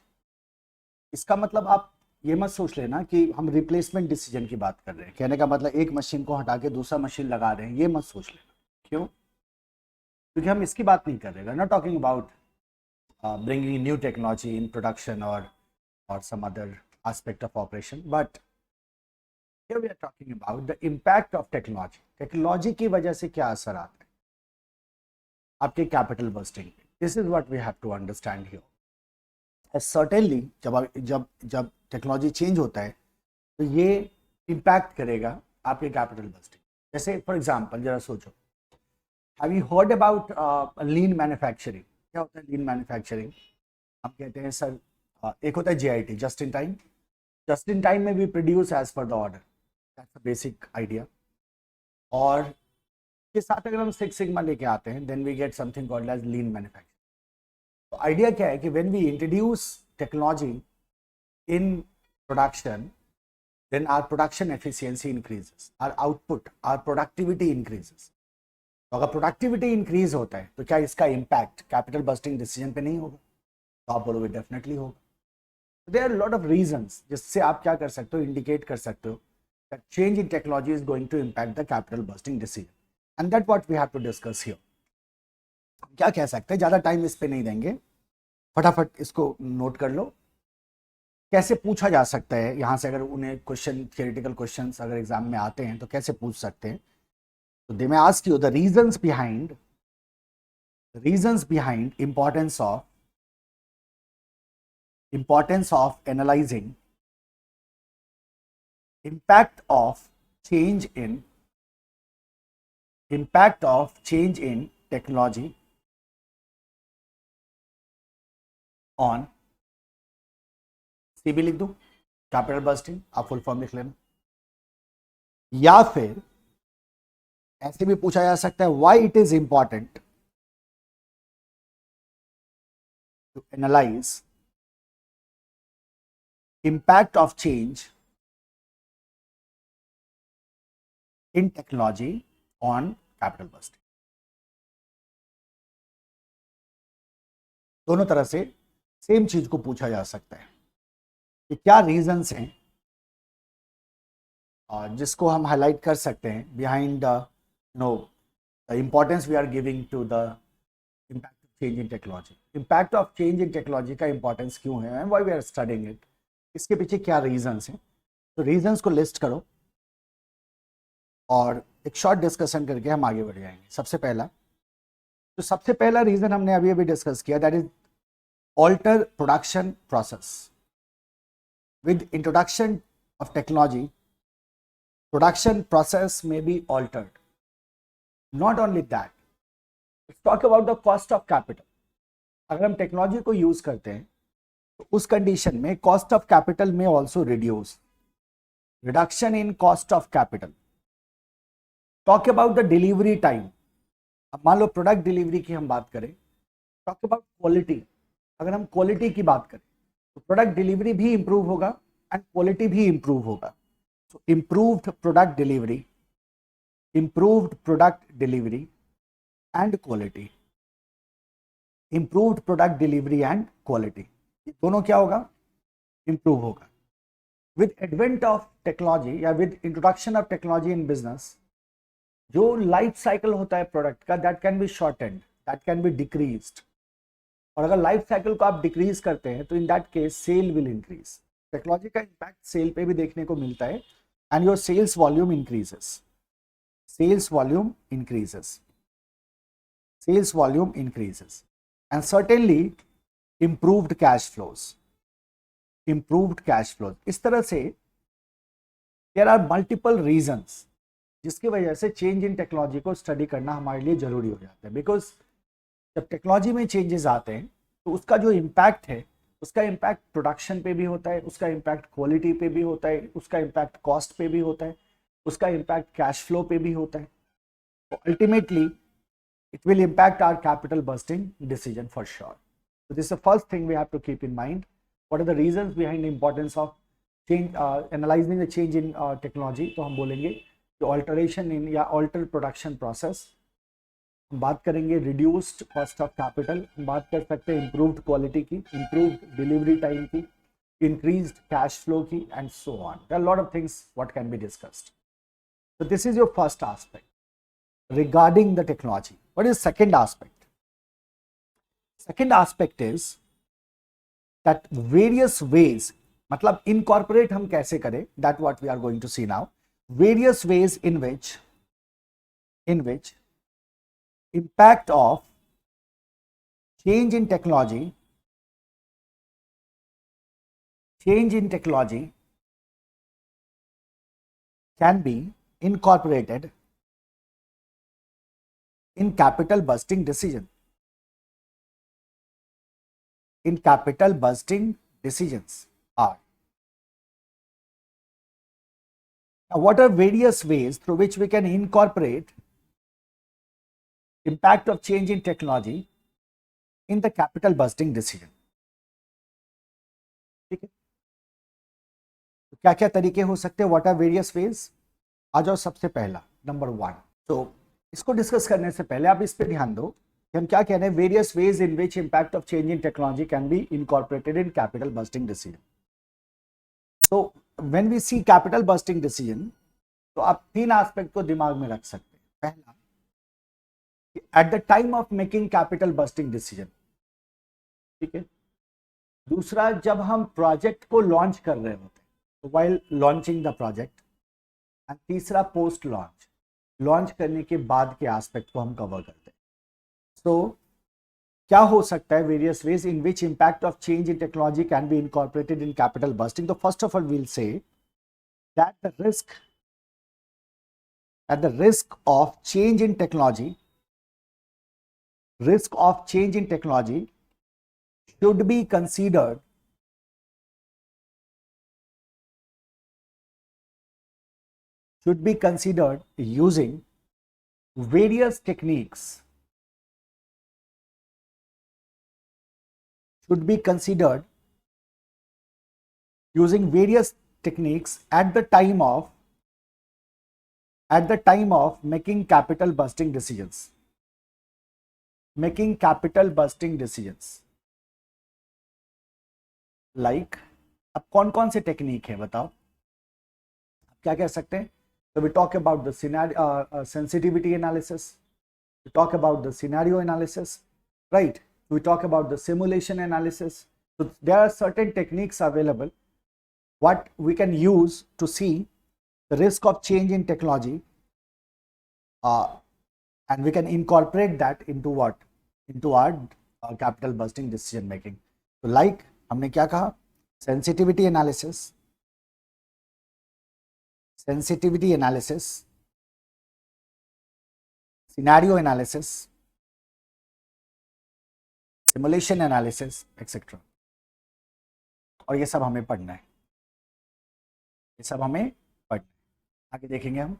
इसका मतलब आप ये मत सोच लेना कि हम रिप्लेसमेंट डिसीजन की बात कर रहे हैं. कहने का मतलब एक मशीन को हटा के दूसरा मशीन लगा रहे हैं, ये मत सोच लेना. क्यों? क्योंकि हम इसकी बात नहीं कर रहे. We are not talking about bringing new technology in production और some other aspect of operation, but here we are talking about the impact of technology. Technology की वजह से क्या असर आता है आपके कैपिटल बस्टिंग पे. This is what we have to understand here. Certainly जब टेक्नोलॉजी चेंज होता है तो ये इम्पैक्ट करेगा आपके कैपिटल बस्टिंग. जैसे फॉर एग्जांपल जरा सोचो, have you heard about lean manufacturing. क्या होता है लीन मैन्युफैक्चरिंग? आप कहते हैं सर एक होता है JIT, just in time. Just in time में भी produce as per the order. That's a basic idea. और के साथ अगर हम सिक्स सिग्मा लेके आते हैं, then we get something called as lean manufacturing. तो आइडिया क्या है कि when we introduce technology in production, then our production efficiency increases, our output, our productivity increases। तो अगर प्रोडक्टिविटी इंक्रीज होता है तो क्या इसका इम्पैक्ट कैपिटल बस्टिंग डिसीजन पे नहीं होगा? तो आप बोलोगे डेफिनेटली होगा। There are lot of reasons जिससे आप क्या कर सकते हो, इंडिकेट कर सकते हो that change in technology is going to impact the capital budgeting decision, and that what we have to discuss here. क्या कह सकते हैं, ज्यादा टाइम इस पे नहीं देंगे, फटाफट इसको नोट कर लो। कैसे पूछा जा सकता है यहाँ से, अगर उन्हें क्वेश्चन, थियोरेटिकल क्वेश्चंस अगर एग्जाम में आते हैं तो कैसे पूछ सकते हैं? तो they may ask you the reasons behind importance of analyzing impact of change in technology on, C भी लिख दो, कैपिटल बस्टिंग, आप फुल फॉर्म लिख लेना। या फिर ऐसे भी पूछा जा सकता है, why it is important to analyze impact of change in technology on capital busting। दोनों तरह से सेम चीज को पूछा जा सकता है कि क्या रीजंस हैं जिसको हम हाईलाइट कर सकते हैं behind no the importance we are giving to the impact of change in technology. Impact of change in technology का इंपॉर्टेंस क्यों है and why we are studying it, इसके पीछे क्या रीजंस हैं। तो रीजंस को लिस्ट करो और एक शॉर्ट डिस्कशन करके हम आगे बढ़ जाएंगे। सबसे पहला रीजन हमने अभी अभी डिस्कस किया, that is alter production process. With introduction of technology, production process में be altered. Not only that, let's talk about the cost of capital. अगर हम टेक्नोलॉजी को यूज करते हैं तो उस कंडीशन में कॉस्ट ऑफ कैपिटल में also reduce, reduction in cost of capital. Talk about the delivery time. अब मान लो प्रोडक्ट डिलीवरी की हम बात करें, टॉक अबाउट क्वालिटी। अगर हम क्वालिटी की बात करें तो प्रोडक्ट डिलीवरी भी इंप्रूव होगा एंड क्वालिटी भी इंप्रूव होगा। So improved product delivery and quality, improved product delivery and quality, ये दोनों क्या होगा, इंप्रूव होगा। विद एडवेंट ऑफ टेक्नोलॉजी या with introduction of technology in business, जो लाइफ साइकिल होता है प्रोडक्ट का, that can be shortened, that can be decreased. और अगर लाइफ साइकिल को आप डिक्रीज करते हैं तो in that case sale will increase. Technology का इंपैक्ट सेल पे भी देखने को मिलता है and your sales volume increases, and certainly improved cash flows। इस तरह से देयर आर मल्टीपल रीजंस जिसकी वजह से चेंज इन टेक्नोलॉजी को स्टडी करना हमारे लिए जरूरी हो जाता है। बिकॉज जब टेक्नोलॉजी में चेंजेस आते हैं तो उसका जो इम्पैक्ट है, उसका इम्पैक्ट प्रोडक्शन पे भी होता है, उसका इम्पैक्ट क्वालिटी पे भी होता है, उसका इम्पैक्ट कॉस्ट पे भी होता है, उसका इम्पैक्ट कैश फ्लो पे भी होता है। तो ultimately it will impact our capital busting decision for sure। So this is the first thing we have to keep in mind. What are the reasons behind the importance of change, analyzing the change in technology? तो हम बोलेंगे कि alteration in या altered production process, हम बात करेंगे reduced cost of capital, हम बात कर सकते हैं improved quality की, improved delivery time की, increased cash flow की, and so on। There are a lot of things what can be discussed। So this is your first aspect regarding the technology। What is second aspect? Second aspect is that various ways, मतलब incorporate हम कैसे करें, that what we are going to see now। various ways in which impact of change in technology can be incorporated in capital busting decision, are Now, what are various ways through which we can incorporate impact of change in technology in the capital budgeting decision? ठीक है, तो क्या क्या तरीके हो सकते हैं? What are various ways? आ जाओ, सबसे पहला नंबर 1। तो इसको डिस्कस करने से पहले आप इस पे ध्यान दो कि हम क्या कह रहे हैं, various ways in which impact of change in technology can be incorporated in capital budgeting decision. So when we see capital budgeting decision, तो आप 3 एस्पेक्ट को दिमाग में रख सकते हैं। पहला, at the time of making capital budgeting decision, ठीक है। दूसरा, जब हम प्रोजेक्ट को लॉन्च कर रहे होते हैं, while launching the project. And तीसरा, पोस्ट लॉन्च, लॉन्च करने के बाद के एस्पेक्ट को हम कवर करते हैं। सो क्या हो सकता है various ways in which impact of change in technology can be incorporated in capital budgeting? तो first of all we'll say that the risk at the risk of change in technology, should be considered using various techniques, at the time of making capital busting decisions. Like, अब कौन कौन से technique है बताओ, आप क्या कह सकते हैं? तो we talk about the sensitivity analysis, we talk about the scenario analysis, right? We talk about the simulation analysis. So there are certain techniques available what we can use to see the risk of change in technology, and we can incorporate that into our capital busting decision making. So like हमने क्या कहा, sensitivity analysis, scenario analysis, simulation analysis, etc. और ये सब हमें पढ़ना है, आगे देखेंगे हम,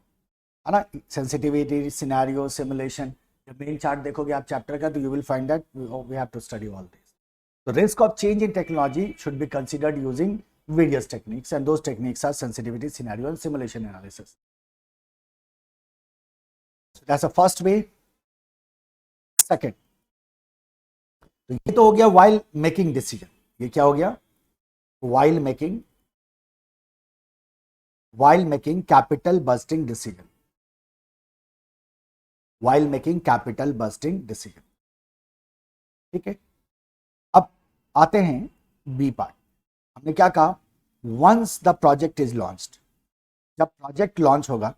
है ना। सेंसिटिविटी, सिनेरियो, सिमुलेशन, जब मेन चार्ट देखोगे आप चैप्टर का, तो you will find that we have to study all this. The risk of change in technology should be considered using various techniques, and those techniques are sensitivity, scenario, and simulation analysis. So that's the first way. Second, तो ये तो हो गया while making decision। ये क्या हो गया? while making capital busting decision, ठीक है। अब आते हैं बी पार्ट। हमने क्या कहा, once the project is launched, जब प्रोजेक्ट लॉन्च होगा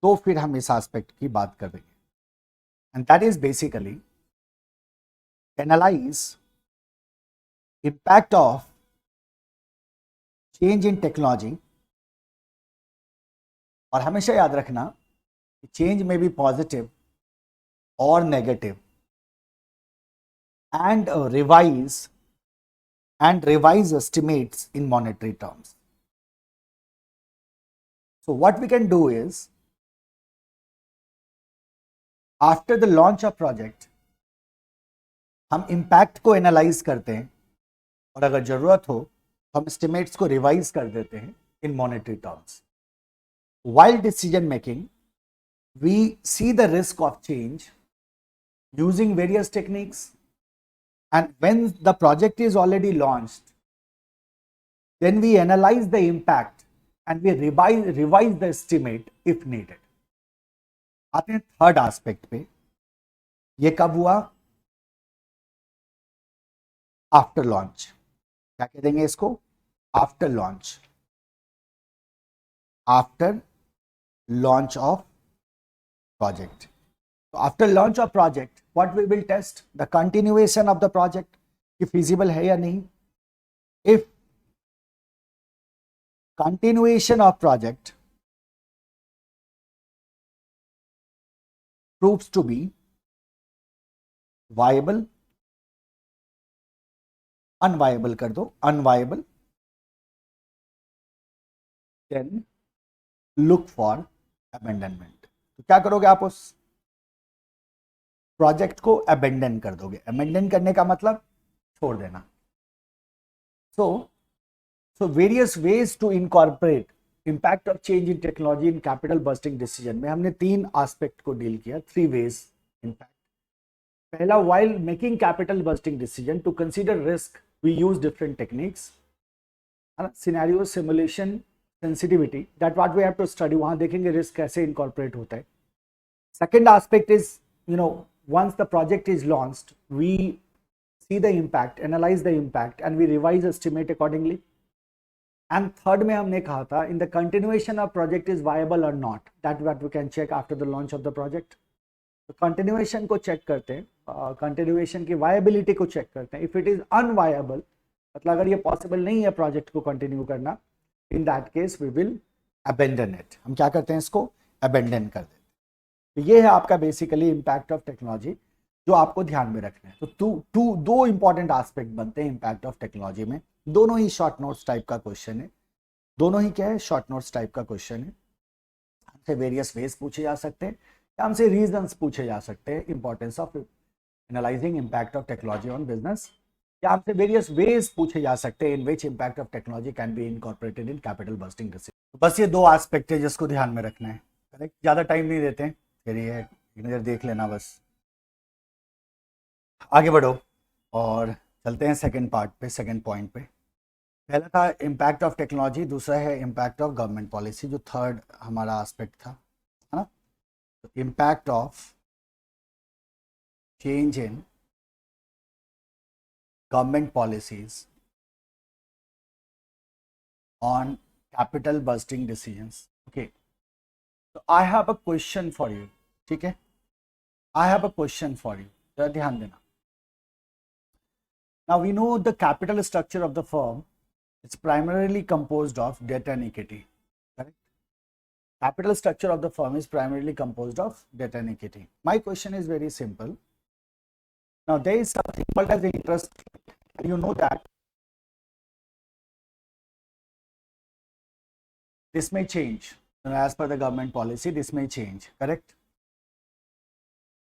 तो फिर हम इस एस्पेक्ट की बात कर देंगे, and that is basically analyse impact of change in technology. और हमेशा याद रखना कि चेंज में भी पॉजिटिव और negative, and revise estimates in monetary terms. So what we can do is, after the launch of project, हम impact को एनालाइज करते हैं, और अगर जरूरत हो तो हम estimates को रिवाइज कर देते हैं in monetary terms. While decision making, we see the risk of change using various techniques. And when the project is already launched, then we analyze the impact and we revise the estimate if needed. आते हैं third aspect पे। ये कब हुआ? After launch. क्या कह देंगे इसको? After launch, of project. So after launch of project, what we will test? The continuation of the project, कि feasible है या नहीं। If continuation of project proves to be viable, unviable कर दो, unviable, then look for abandonment. तो क्या करोगे आप, उस प्रोजेक्ट को अबेंडन कर दोगे। अबेंडन करने का मतलब छोड़ देना। So various ways to incorporate impact of change in technology in capital budgeting decision में हमने 3 एस्पेक्ट को डील किया, 3 वेज इनफैक्ट। पहला, while making capital busting decision to consider risk we use different techniques, scenario simulation, sensitivity, that what we have to study, वहां देखेंगे risk कैसे incorporate होता है। Second aspect is, once the project is launched we see the impact, analyze the impact and we revise estimate accordingly. And third में हमने कहा था, in the continuation of project is viable or not, that what we can check after the launch of the project. तो continuation को check करते हैं, continuation की viability को चेक करते हैं। इफ इट इज अनवायबल, मतलब अगर ये पॉसिबल नहीं है प्रोजेक्ट को कंटिन्यू करना, in that case we will abandon it. हम क्या करते हैं, इसको अबेंडन कर देते हैं। तो ये है आपका बेसिकली इम्पैक्ट ऑफ टेक्नोलॉजी जो आपको ध्यान में रखना है। तो दो इंपॉर्टेंट एस्पेक्ट बनते हैं इम्पैक्ट ऑफ टेक्नोलॉजी में। दोनों ही शॉर्ट नोट्स टाइप का क्वेश्चन है, दोनों ही क्या है, शॉर्ट नोट्स टाइप का क्वेश्चन है। हमसे वेरियस वेज पूछे जा सकते हैं, हमसे रीजंस पूछे जा सकते हैं importance of analyzing impact of technology on business, या आपसे वेरियस वेज पूछे जा सकते हैं in which impact of technology can be incorporated in capital budgeting decision. बस ये 2 एस्पेक्ट है जिसको ध्यान में रखना है, करेक्ट। ज़्यादा टाइम नहीं देते हैं, फिर ये एक नज़र देख लेना बस। आगे बढ़ो और चलते हैं सेकेंड पार्ट पे, सेकेंड पॉइंट पे। पहला था इम्पैक्ट ऑफ टेक्नोलॉजी, दूसरा है इम्पैक्ट ऑफ गवर्नमेंट पॉलिसी, जो थर्ड हमारा एस्पेक्ट था, है ना। Impact of change in government policies on capital busting decisions. Okay, so I have a question for you, ठीक है, I have a question for you, जरा ध्यान देना। Now we know the capital structure of the firm is primarily composed of debt and equity. Capital structure of the firm is primarily composed of debt and equity. My question is very simple. Now there is something called as interest. You know that this may change as per the government policy. This may change, correct?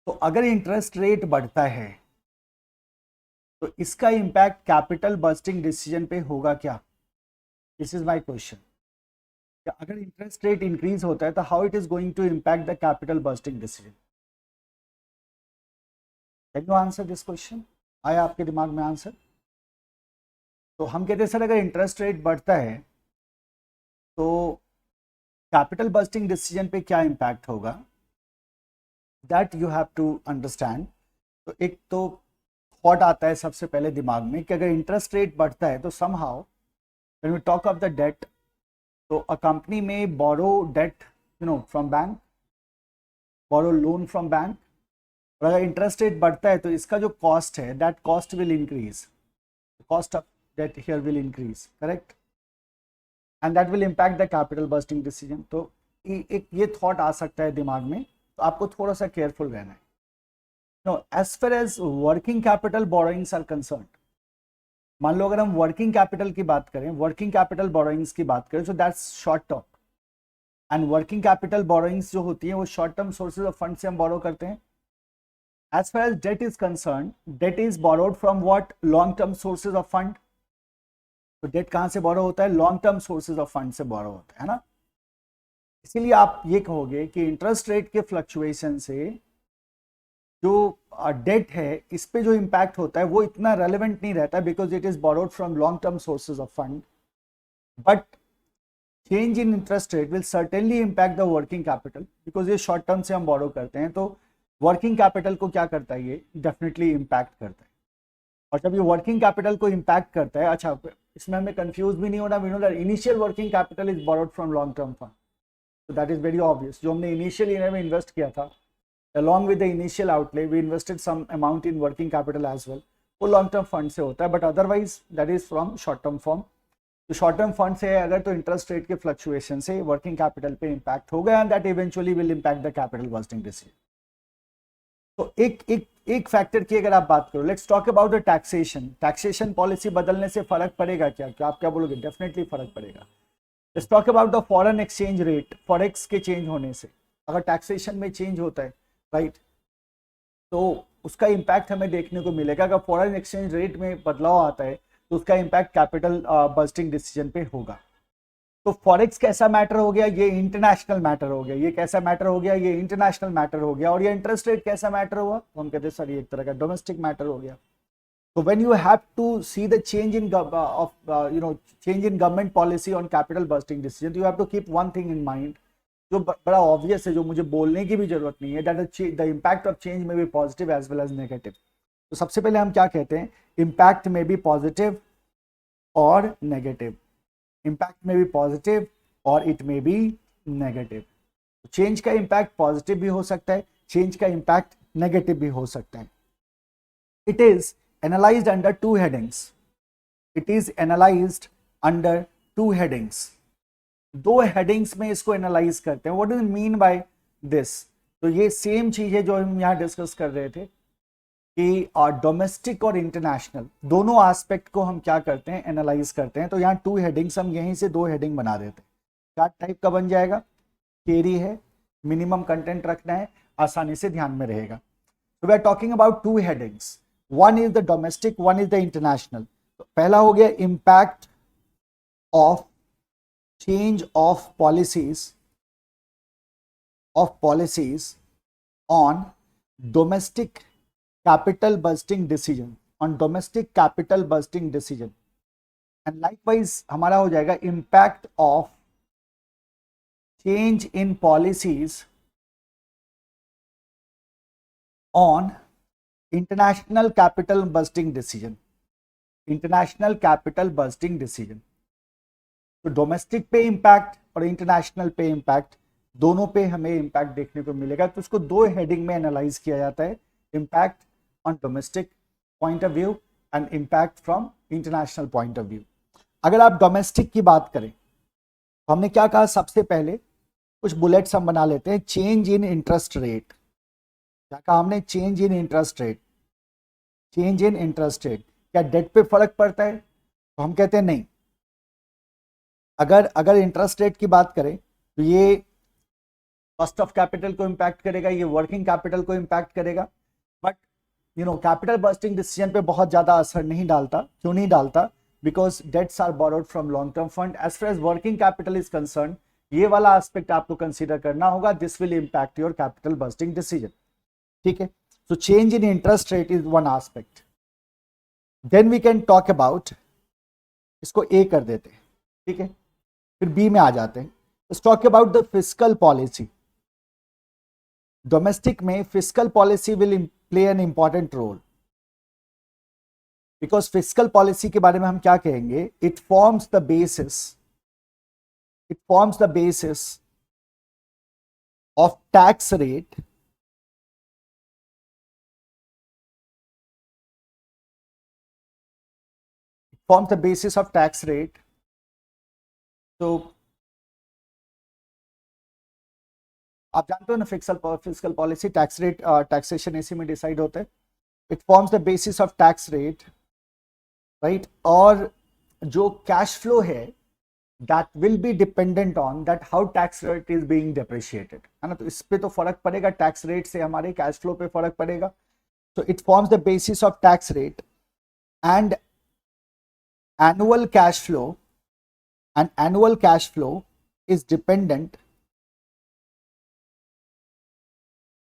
तो अगर interest rate बढ़ता है तो इसका impact capital budgeting decision पे होगा क्या? This is my question. अगर इंटरेस्ट रेट इंक्रीज होता है तो how it is going to impact the capital budgeting decision? Can you answer this question? आया आपके दिमाग में आंसर? तो हम कहते हैं सर अगर इंटरेस्ट रेट बढ़ता है तो कैपिटल बस्टिंग डिसीजन पे क्या इम्पैक्ट होगा, that you have to understand. तो एक तो थॉट आता है सबसे पहले दिमाग में कि अगर इंटरेस्ट रेट बढ़ता है तो somehow when we talk of the debt, तो a company may borrow debt from bank, borrow loan from bank, और अगर इंटरेस्ट रेट बढ़ता है तो इसका जो कॉस्ट है that cost will increase, cost of debt here will increase, correct, and that will impact the capital budgeting decision. तो एक ये थॉट आ सकता है दिमाग में, तो आपको थोड़ा सा केयरफुल रहना है। No, as far as working capital borrowings are concerned, मान लो अगर हम वर्किंग कैपिटल की बात करें, वर्किंग कैपिटल बोरोइंग्स की बात करें, so that's short term, and working capital borrowings जो होती है वो short term sources of fund से हम बोरो करते हैं। As far as debt is concern, debt is borrowed from what, long term sources of fund. तो डेट कहां से बोरो होता है? Long term sources of fund से बोरो होता है ना। इसीलिए आप ये कहोगे कि इंटरेस्ट रेट के फ्लक्चुएशन से जो डेट है इस पे जो इम्पैक्ट होता है वो इतना रेलेवेंट नहीं रहता, because it is borrowed from long term sources of fund, but change in interest rate will certainly impact the working capital, because ये शॉर्ट टर्म से हम बोरो करते हैं। तो वर्किंग कैपिटल को क्या करता है, ये डेफिनेटली इम्पैक्ट करता है। और जब ये वर्किंग कैपिटल को इम्पैक्ट करता है, अच्छा इसमें हमें कंफ्यूज भी नहीं होना, we know that initial working capital is borrowed from long term fund, so that is very obvious। जो हमने इनिशियली में इन्वेस्ट किया था, along with the initial outlay we invested some amount in working capital as well, वो long term fund से होता है, but otherwise that is from short term form. तो शॉर्ट टर्म फंड से है अगर, तो इंटरेस्ट रेट के फ्लक्चुएशन से वर्किंग कैपिटल पे इम्पैक्ट होगा, and that eventually will impact the capital budgeting decision. तो एक फैक्टर की अगर आप बात करो, let's talk about the taxation. Taxation policy बदलने से फर्क पड़ेगा क्या? आप क्या बोलोगे? डेफिनेटली फर्क पड़ेगा। Let's talk about the foreign exchange rate. Forex के चेंज होने से अगर टैक्सेशन में चेंज होता है, राइट, तो उसका इम्पैक्ट हमें देखने को मिलेगा। अगर फॉरेन एक्सचेंज रेट में बदलाव आता है तो उसका इम्पैक्ट कैपिटल बस्टिंग डिसीजन पे होगा। तो फॉरेक्स कैसा मैटर हो गया, ये इंटरनेशनल मैटर हो गया। ये कैसा मैटर हो गया, ये इंटरनेशनल मैटर हो गया। और ये इंटरेस्ट रेट कैसा मैटर हुआ, तो हम कहते हैं सर ये एक तरह का डोमेस्टिक मैटर हो गया। So when you have to see the change in change in government policy on capital bursting decision, you have to keep one thing in mind, जो बड़ा ऑब्वियस है, जो मुझे बोलने की भी जरूरत नहीं है, that the impact of change may be positive as well as negative। तो सबसे पहले हम क्या कहते हैं, impact may be positive और negative। impact may be positive और it may be negative। Change का इम्पैक्ट पॉजिटिव भी हो सकता है, चेंज का इम्पैक्ट नेगेटिव भी हो सकता है। It is analyzed under two headings। It is analyzed under two headings। दो हेडिंग्स में इसको एनालाइज करते हैं। What do you mean by this? तो ये सेम चीज है जो हम यहाँ डिस्कस कर रहे थे कि डोमेस्टिक और इंटरनेशनल दोनों एस्पेक्ट को हम क्या करते हैं, एनालाइज करते हैं। तो यहाँ टू हेडिंग्स, हम यहीं से दो हेडिंग बना देते हैं। क्या टाइप का बन जाएगा, केरी है, मिनिमम कंटेंट रखना है, आसानी से ध्यान में रहेगा। So we are talking about two headings। One is the domestic, one is the international। तो पहला हो गया impact of change of policies on domestic capital bursting decision, on domestic capital bursting decision। and likewise हमारा हो जाएगा impact of change in policies on international capital budgeting decision. International capital budgeting decision, तो domestic पे impact और international पे impact, दोनों पे हमें इंपैक्ट देखने को मिलेगा। तो उसको दो हेडिंग में एनालाइज किया जाता है, impact on domestic point of view and impact from international point of view. अगर आप डोमेस्टिक की बात करें तो हमने क्या कहा, सबसे पहले कुछ बुलेट्स हम बना लेते हैं। चेंज इन इंटरेस्ट रेट, क्या कहा हमने, change in interest rate. Change in interest rate, क्या डेट पे फर्क पड़ता है, तो हम कहते हैं नहीं। अगर इंटरेस्ट रेट की बात करें तो ये कॉस्ट ऑफ कैपिटल को इंपैक्ट करेगा, ये वर्किंग कैपिटल को इंपैक्ट करेगा, बट कैपिटल बस्टिंग डिसीजन पे बहुत ज्यादा असर नहीं डालता। क्यों नहीं डालता, because debts are borrowed from long term fund. As far as working capital is concern, ये वाला एस्पेक्ट आपको कंसीडर करना होगा। This will impact your capital budgeting decision, ठीक है। So change in interest rate is one aspect। Then we can talk about, इसको A कर देते हैं, ठीक है, फिर B में आ जाते हैं। Let's talk about the fiscal policy। Domestic में fiscal policy will play an important role, because fiscal policy के बारे में हम क्या कहेंगे, it forms the basis of tax rate forms the basis of tax rate। तो आप जानते हो ना, fiscal policy, tax rate, taxation इसी में डिसाइड होता है। It forms the basis of tax rate, right. और जो कैश फ्लो है that will be dependent on that how tax rate is being depreciated, है ना। तो इस पे तो फर्क पड़ेगा, टैक्स रेट से हमारे कैश फ्लो पे फर्क पड़ेगा। तो it forms the basis of tax rate and annual cash flow, and annual cash flow is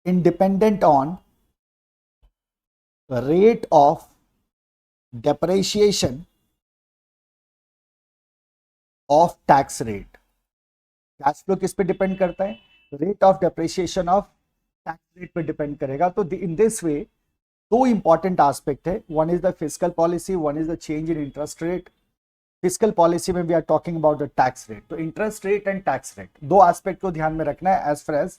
independent on the rate of depreciation of tax rate। Cash flow किस पे depend करता है, rate of depreciation of tax rate पे depend करेगा। तो in this way दो important aspect है, one is the fiscal policy, one is the change in interest rate. Fiscal policy में we are talking about the tax rate. तो interest rate and tax rate, दो aspect को ध्यान में रखना है as far as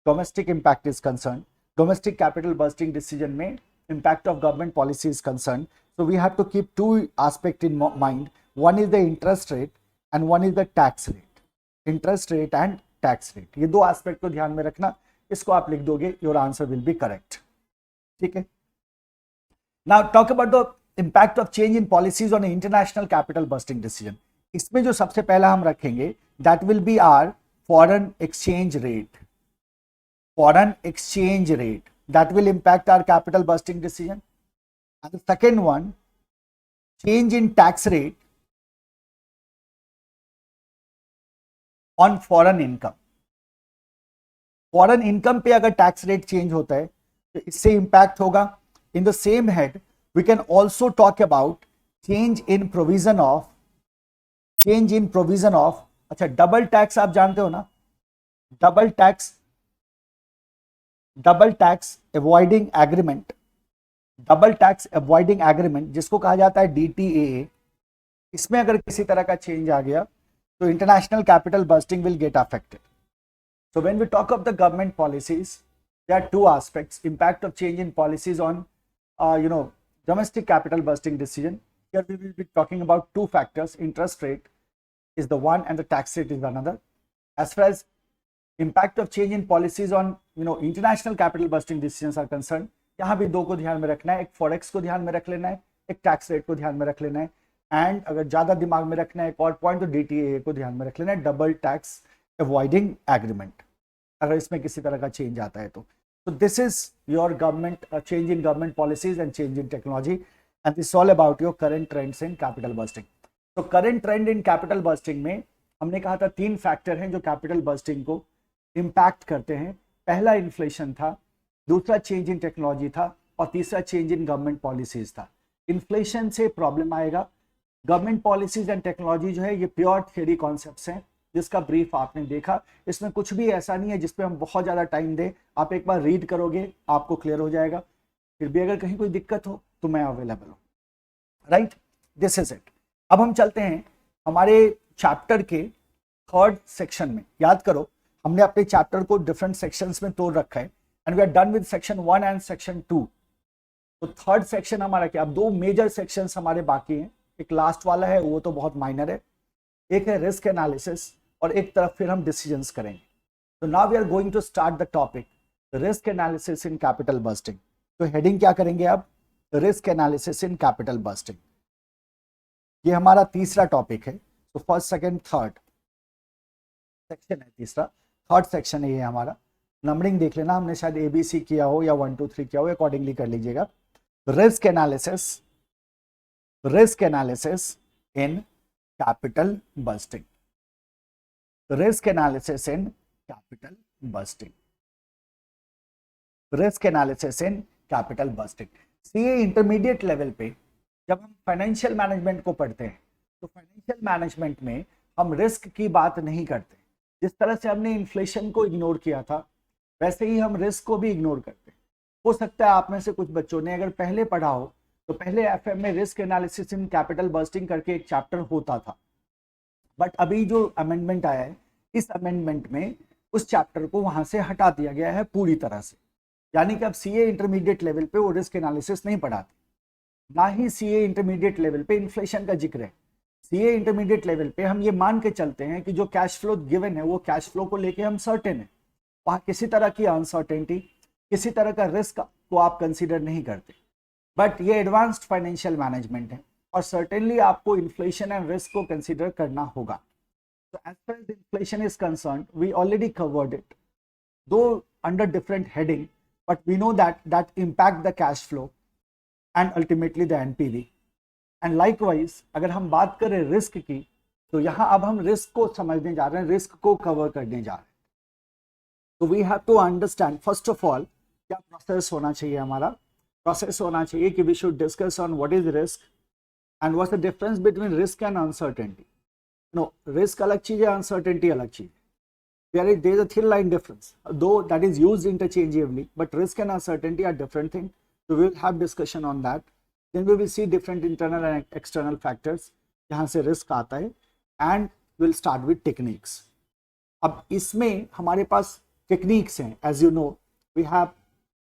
domestic impact is concern. Domestic capital budgeting decision में impact of government policy is concern. So we have to keep two aspect in mind, one is the interest rate and one is the tax rate. Interest rate and tax rate, ये दो aspect को ध्यान में रखना। इसको आप लिख दोगे, your answer will be correct, ठीक है। Now talk about the impact of change in policies on international capital busting decision। इसमें जो सबसे पहला हम रखेंगे that will be our foreign exchange rate. Foreign exchange rate that will impact our capital busting decision. And the second one, change in tax rate on foreign income. Foreign income पे अगर tax rate change होता है तो इससे impact होगा. In the same head we can also talk about change in provision of अच्छा, double tax आप जानते हो ना, डबल टैक्स अवॉइडिंग एग्रीमेंट जिसको कहा जाता है DTAA. इसमें अगर किसी तरह का चेंज आ गया तो international capital budgeting will get affected. So when we talk of the government policies, there are two aspects: impact of change in policies on, domestic capital busting decision. Here we will be talking about two factors: interest rate is the one and the tax rate is another. As far as impact of change in policies on, international capital busting decisions are concerned, यहाँ भी दो को ध्यान में रखना है. एक forex को ध्यान में रख लेना है, एक टैक्स रेट को ध्यान में रख लेना है, एंड अगर ज्यादा दिमाग में रखना है एक और पॉइंट तो DTAA को ध्यान में रख लेना है, डबल टैक्स अवॉइडिंग एग्रीमेंट, अगर इसमें किसी तरह का चेंज आता है तो. This is your government change in government policies and change in technology, and this all about your current trends in capital budgeting. तो current trend in capital budgeting में हमने कहा था 3 फैक्टर हैं जो कैपिटल बस्टिंग को इम्पैक्ट करते हैं. पहला इन्फ्लेशन था, दूसरा चेंज इन टेक्नोलॉजी था, और तीसरा चेंज इन गवर्नमेंट पॉलिसीज था. इन्फ्लेशन से प्रॉब्लम आएगा. गवर्नमेंट पॉलिसीज एंड टेक्नोलॉजी जो है ये प्योर थ्योरी कॉन्सेप्ट्स हैं जिसका ब्रीफ आपने देखा. इसमें कुछ भी ऐसा नहीं है जिसपे हम बहुत ज़्यादा टाइम दें. आप एक बार रीड करोगे आपको क्लियर हो जाएगा. फिर भी अगर कहीं कोई दिक्कत हो तो मैं अवेलेबल हूँ. Right, this is it. अब हम चलते हैं हमारे चैप्टर के 3rd सेक्शन में. याद करो हमने अपने चैप्टर को डिफरेंट सेक्शंस में तोड़ रखा है, and we are done with section 1 and section 2. तो 3rd सेक्शन हमारा क्या, अब 2 मेजर सेक्शंस हमारे बाकी हैं. एक लास्ट वाला है वो तो बहुत माइनर है, एक है रिस्क एनालिसिस, और एक तरफ फिर हम डिसीजंस करेंगे. तो now we are going to start the topic risk analysis in capital budgeting. तो हेडिंग क्या करेंगे अब, risk analysis in capital budgeting. ये हमारा तीसरा टॉपिक है. तो फर्स्ट सेकंड थर्ड सेक्शन है, तीसरा 3rd सेक्शन है ये हमारा. नंबरिंग देख लेना, हमने शायद ABC किया हो या 1 2 3 किया हो, अकॉर्डिंगली कर लीजिएगा. Risk analysis in capital bursting. Risk analysis in capital bursting. Risk analysis in capital bursting. CA intermediate level पे जब हम फाइनेंशियल मैनेजमेंट को पढ़ते हैं तो फाइनेंशियल मैनेजमेंट में हम रिस्क की बात नहीं करते. जिस तरह से हमने इन्फ्लेशन को इग्नोर किया था वैसे ही हम रिस्क को भी इग्नोर करते हैं. हो सकता है आप में से कुछ बच्चों ने अगर पहले पढ़ा हो तो पहले FM में risk analysis in capital bursting करके एक चैप्टर होता था. बट अभी जो अमेंडमेंट आया है, इस अमेंडमेंट में उस चैप्टर को वहां से हटा दिया गया है पूरी तरह से. यानी कि अब CA इंटरमीडिएट लेवल पे वो रिस्क एनालिसिस नहीं पढ़ाते, ना ही CA इंटरमीडिएट लेवल पे इन्फ्लेशन का जिक्र है. CA इंटरमीडिएट लेवल पे हम ये मान के चलते हैं कि जो कैश फ्लो गिवन है वो कैश फ्लो को लेके हम सर्टेन है. वहाँ किसी तरह की अनसर्टेनिटी, किसी तरह का रिस्क को आप कंसीडर नहीं करते. बट ये एडवांस्ड फाइनेंशियल मैनेजमेंट है और सर्टेनली आपको इन्फ्लेशन एंड रिस्क को कंसीडर करना होगा. So as far as inflation is concerned, we already covered it, though under different heading, but we know that impact the cash flow and ultimately the NPV. And likewise, अगर हम बात करें risk की तो यहाँ अब हम रिस्क को समझने जा रहे हैं, रिस्क को कवर करने जा रहे हैं. तो we have to understand first of all क्या प्रोसेस होना चाहिए. हमारा प्रोसेस होना चाहिए कि we should discuss on what is risk and what's the difference between risk and uncertainty. No, risk अलग चीज है, uncertainty अलग चीज है. There is a thin line difference, though that is used interchangeably, but risk and uncertainty are different things. So we will have discussion on that. Then we will see different internal and external factors जहाँ से risk आता है, and we'll start with techniques. अब इसमें हमारे पास techniques हैं. As you know, we have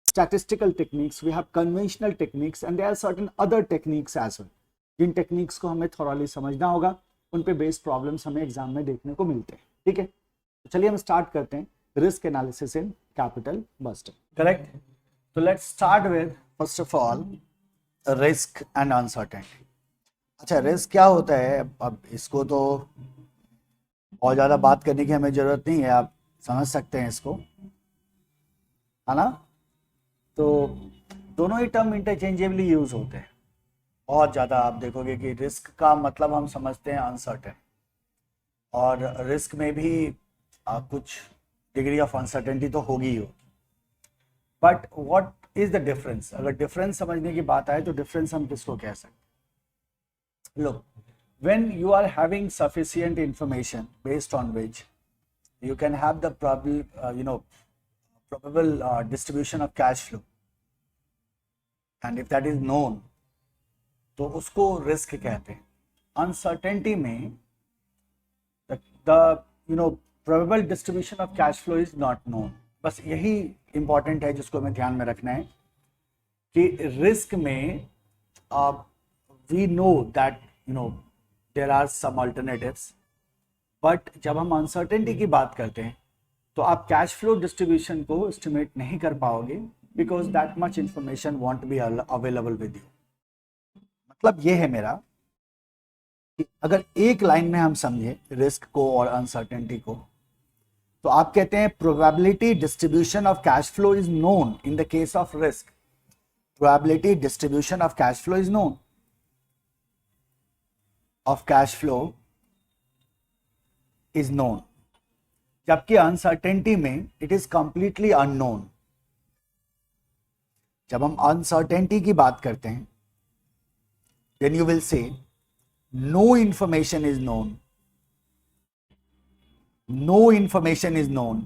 statistical techniques, we have conventional techniques, and there are certain other techniques as well. Jin techniques को हमें thoroughly समझना होगा, उन पे बेस्ड प्रॉब्लम्स हमें एग्जाम में देखने को मिलते हैं. ठीक है, तो चलिए हम स्टार्ट करते हैं risk analysis in capital budgeting. Correct. तो let's start with first of all risk and uncertainty. अच्छा, रिस्क क्या होता है? अब इसको तो बहुत ज़्यादा बात करने की हमें ज़रूरत नहीं है, आप समझ सकते हैं इसको, है ना। तो दोनों ही टर्म इंटरचेंजेबली यूज होते हैं। बहुत ज़्यादा आप देखोगे कि रिस्क का मतलब हम समझते हैं अनसर्टेन, और रिस्क में भी कुछ डिग्री ऑफ अनसर्टेनिटी तो होगी ही होगी। But what is the difference? अगर डिफरेंस समझने की बात आए तो डिफरेंस हम किसको कह सकते हैं? Look, when you are having sufficient information based on which you can have the probable distribution of cash flow, and if that is known, तो उसको रिस्क कहते हैं। अनसर्टेनिटी में the probable distribution of cash flow is not known. बस यही important है जिसको हमें ध्यान में रखना है कि रिस्क में we know that there are some alternatives, but जब हम अनसर्टेनिटी की बात करते हैं तो आप कैश फ्लो डिस्ट्रीब्यूशन को एस्टिमेट नहीं कर पाओगे, because that much information won't be available with you. मतलब ये है मेरा कि अगर एक लाइन में हम समझे रिस्क को और अनसर्टेनिटी को, तो आप कहते हैं probability distribution of cash flow is known in the case of risk. Probability distribution of cash flow is known, of cash flow is known, जबकि अनसर्टेनिटी में इट इज कंप्लीटली अननोन। जब हम अनसर्टेनिटी की बात करते हैं, then you will say no information is known, no information is known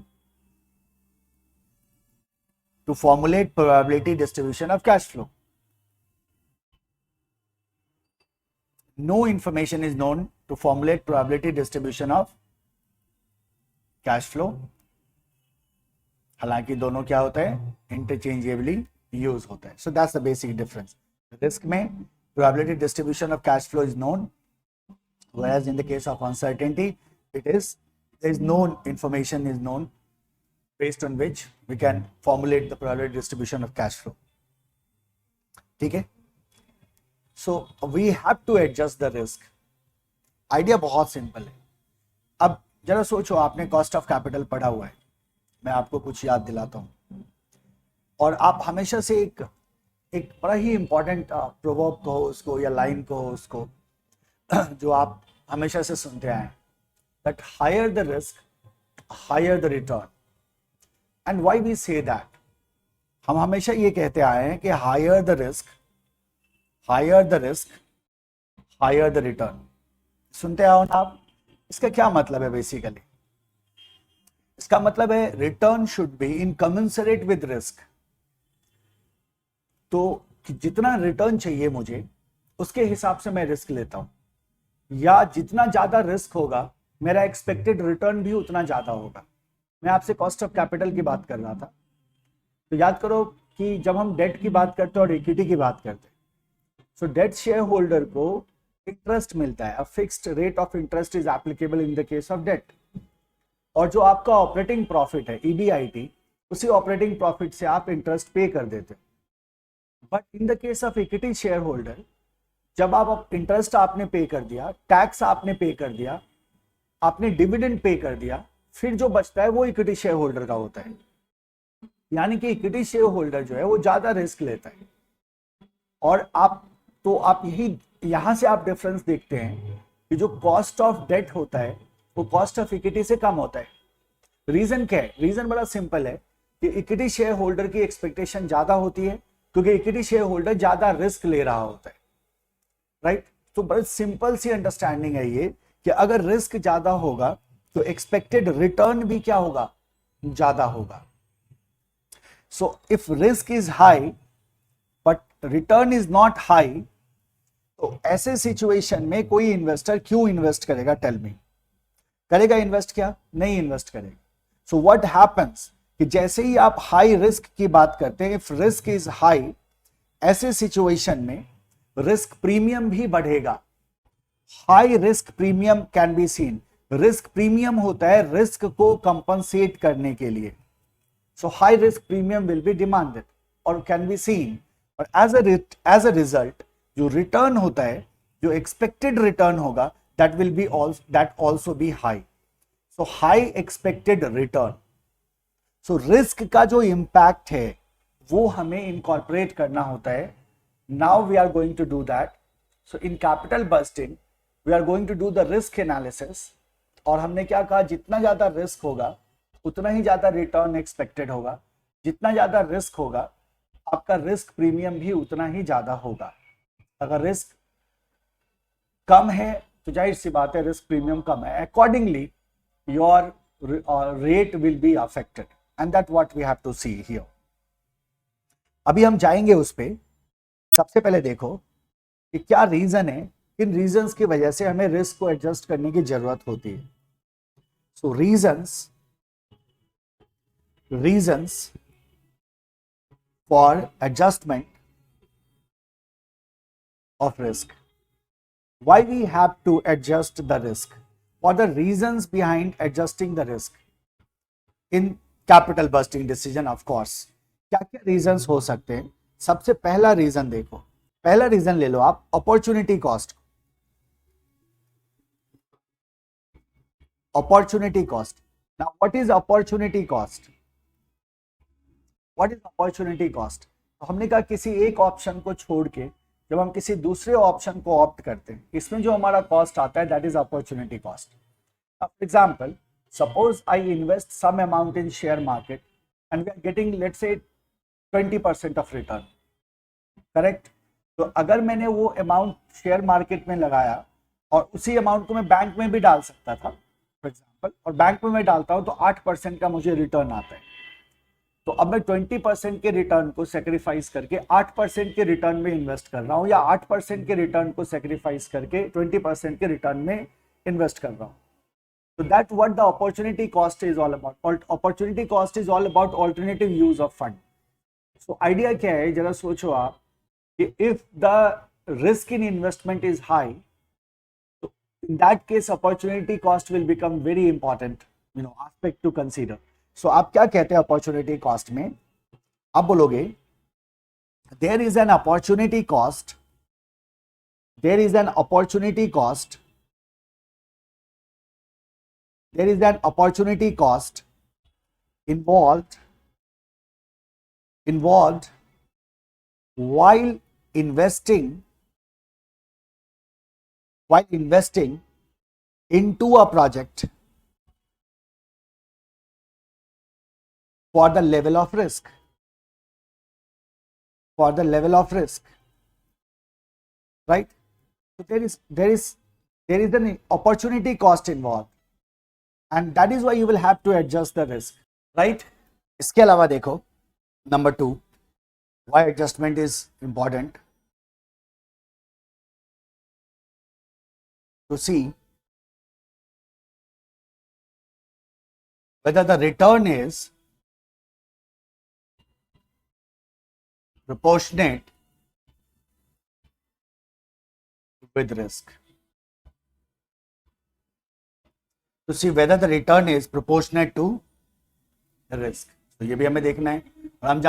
to formulate probability distribution of cash flow. No information is known to formulate probability distribution of cash flow. हालांकि दोनों क्या होता है, interchangeably use होता है। So that's the basic difference. Risk में probability distribution of cash flow is known, whereas in the case of uncertainty there is no information is known based on which we can formulate the probability distribution of cash flow. ठीक है, so we have to adjust the risk. Idea बहुत simple है। अब जरा सोचो, आपने cost of capital पढ़ा हुआ है, मैं आपको कुछ याद दिलाता हूँ, और आप हमेशा से एक बड़ा ही इंपॉर्टेंट प्रोवर्ब कहो उसको या लाइन कहो उसको, जो आप हमेशा से सुनते आए, that higher the risk higher the return. And why we say that? हम हमेशा ये कहते आए हैं कि higher the risk higher the risk higher the return. सुनते आओ ना आप। इसका क्या मतलब है? बेसिकली इसका मतलब है return should be in commensurate with risk. तो जितना रिटर्न चाहिए मुझे, उसके हिसाब से मैं रिस्क लेता हूं, या जितना ज्यादा रिस्क होगा मेरा एक्सपेक्टेड रिटर्न भी उतना ज्यादा होगा। मैं आपसे कॉस्ट ऑफ कैपिटल की बात कर रहा था, तो याद करो कि जब हम डेट की बात करते हैं और इक्विटी की बात करते हैं, सो डेट शेयर होल्डर को इंटरेस्ट मिलता है, a fixed rate of interest is applicable in the case of debt. और जो आपका ऑपरेटिंग प्रॉफिट है EBIT, उसी ऑपरेटिंग प्रॉफिट से आप इंटरेस्ट पे कर देते हैं। But in the case of equity share holder, जब आप इंटरेस्ट आपने पे कर दिया, टैक्स आपने पे कर दिया, आपने डिविडेंड पे कर दिया, फिर जो बचता है वो इक्विटी शेयर होल्डर का होता है। यानी कि इक्विटी शेयर होल्डर जो है वो ज्यादा रिस्क लेता है। और आप यहां से आप डिफरेंस देखते हैं कि जो कॉस्ट ऑफ डेट होता है वो कॉस्ट ऑफ इक्विटी से कम होता है। रीजन क्या है? रीजन बड़ा सिंपल है कि इक्विटी शेयर होल्डर की एक्सपेक्टेशन ज्यादा होती है, क्योंकि इक्विटी शेयर होल्डर ज्यादा रिस्क ले रहा होता है, राइट। तो बड़ी सिंपल सी अंडरस्टैंडिंग है ये कि अगर रिस्क ज्यादा होगा तो एक्सपेक्टेड रिटर्न भी क्या होगा? ज्यादा होगा। So if risk is high but return is not high, तो ऐसे सिचुएशन में कोई इन्वेस्टर क्यों इन्वेस्ट करेगा? टेल मी, करेगा इन्वेस्ट? क्या नहीं इन्वेस्ट करेगा। सो व्हाट हैपेंस कि जैसे ही आप हाई रिस्क की बात करते हैं, इफ रिस्क इज हाई, ऐसे सिचुएशन में रिस्क प्रीमियम भी बढ़ेगा। High risk premium can be seen. Risk premium होता है रिस्क को कंपनसेट करने के लिए। So high risk premium will be demanded और कैन बी सीन, और एज अ रिजल्ट जो रिटर्न होता है, जो एक्सपेक्टेड रिटर्न होगा, that will be that also be high. So high expected return, so risk का जो इंपैक्ट है वो हमें इनकॉर्पोरेट करना होता है. Now we are going to do that. So in capital budgeting we are going to do the risk analysis. और हमने क्या कहा, जितना ज्यादा रिस्क होगा उतना ही ज्यादा रिटर्न एक्सपेक्टेड होगा. जितना ज्यादा रिस्क होगा आपका रिस्क प्रीमियम भी उतना ही ज्यादा होगा. अगर रिस्क कम है तो जाहिर सी बात है रिस्क प्रीमियम कम है. Accordingly your rate will be affected and that what we have to see here. अभी हम जाएंगे उस पे. सबसे पहले देखो कि क्या रीजन है, किन रीजंस की वजह से हमें रिस्क को एडजस्ट करने की जरूरत होती है. So reasons for adjustment of risk. Why we have to adjust the risk? What are the reasons behind adjusting the risk in capital busting decision? Of course, क्या क्या reasons हो सकते हैं. सबसे पहला रीजन देखो, पहला रीजन ले लो आप, opportunity cost. Opportunity cost. Now what is opportunity cost? What is opportunity cost? तो हमने कहा किसी एक ऑप्शन को छोड़ के जब हम किसी दूसरे ऑप्शन को ऑप्ट करते हैं, इसमें जो हमारा कॉस्ट आता है that is opportunity cost. For example, suppose I invest some amount in share market and we are getting let's say 20% of return. Correct. तो अगर मैंने वो अमाउंट शेयर मार्केट में लगाया और उसी अमाउंट को मैं बैंक में भी डाल सकता था फॉर एग्जाम्पल, और बैंक में मैं डालता हूं तो 8% का मुझे रिटर्न आता है. तो अब मैं 20% के रिटर्न को सेक्रीफाइस करके 8% के रिटर्न में इन्वेस्ट कर रहा हूं, या 8% के रिटर्न को सेक्रीफाइस करके 20% के रिटर्न में इन्वेस्ट कर रहा हूं. तो that what the opportunity cost is all about. Opportunity cost is all about alternative use of fund. So idea क्या है, जरा सोचो आप कि if the risk in investment is high, तो in that case opportunity cost will become very important aspect to consider. So आप क्या कहते हैं अपॉर्चुनिटी कॉस्ट में? आप बोलोगे there is an opportunity cost, there is an opportunity cost, there is an opportunity cost involved while investing into a project for the level of risk, right? So there is an opportunity cost involved, and that is why you will have to adjust the risk, right? इसके अलावा देखो, number 2, why adjustment is important, to see whether the return is proportionate with risk. To see whether the return is proportionate to risk. तो ये भी हमें देखना है. और हम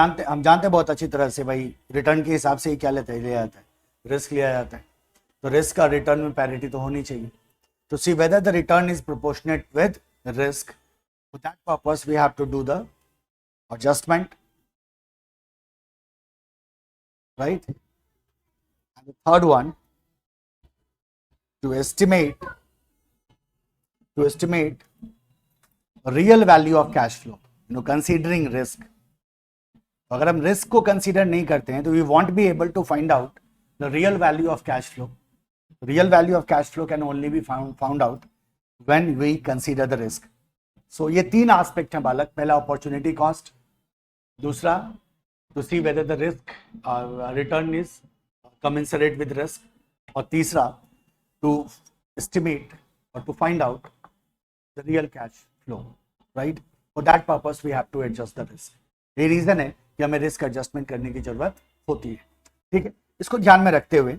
जानते बहुत अच्छी तरह से भाई रिटर्न के हिसाब से ही क्या लिया जाता है, रिस्क लिया जाता है. तो रिस्क का रिटर्न में पैरिटी तो होनी चाहिए. To see whether the return is proportionate with risk, for that purpose we have to do the adjustment, right? And the third one, to estimate real value of cash flow, considering risk. अगर हम risk को consider नहीं करते हैं तो we won't be able to find out the real value of cash flow. Real value of cash flow can only be found out when we consider the risk. So ये 3 एस्पेक्ट हैं बालक. पहला अपॉर्चुनिटी कॉस्ट, दूसरा to see whether the risk return is commensurate with risk, और तीसरा to estimate और to find out the real cash flow, right? For that purpose we have to adjust the risk. ये reason है कि हमें risk adjustment करने की जरूरत होती है. ठीक है, इसको ध्यान में रखते हुए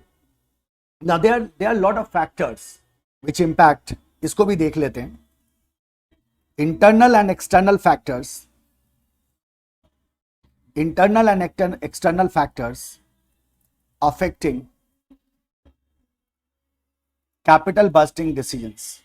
now there are lot of factors which impact. इसको भी देख लेते हैं. internal and external factors affecting capital busting decisions.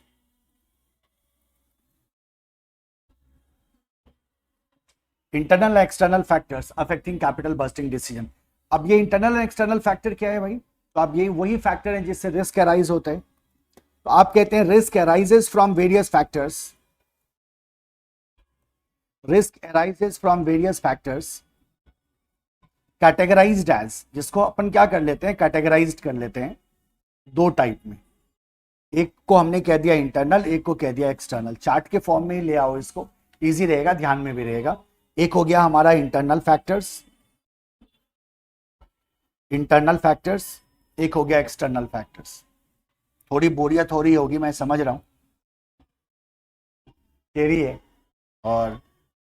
Internal external factors affecting capital budgeting decision. अब ये इंटरनल एंड एक्सटर्नल फैक्टर क्या है भाई? तो अब ये वही फैक्टर है जिससे रिस्क अराइज होता है। तो आप कहते हैं risk arises from various factors, risk arises from various factors categorized as, जिसको अपन क्या कर लेते हैं, कैटेगराइज्ड कर लेते हैं दो टाइप में। एक को हमने कह दिया इंटरनल, एक को कह दिया एक्सटर्नल। चार्ट के फॉर्म में ही ले आओ इसको, इजी रहेगा, ध्यान में भी रहेगा। एक हो गया हमारा इंटरनल फैक्टर्स, इंटरनल फैक्टर्स, एक हो गया एक्सटर्नल फैक्टर्स। थोड़ी बोरियत हो रही होगी, मैं समझ रहा हूं, तेरी है, और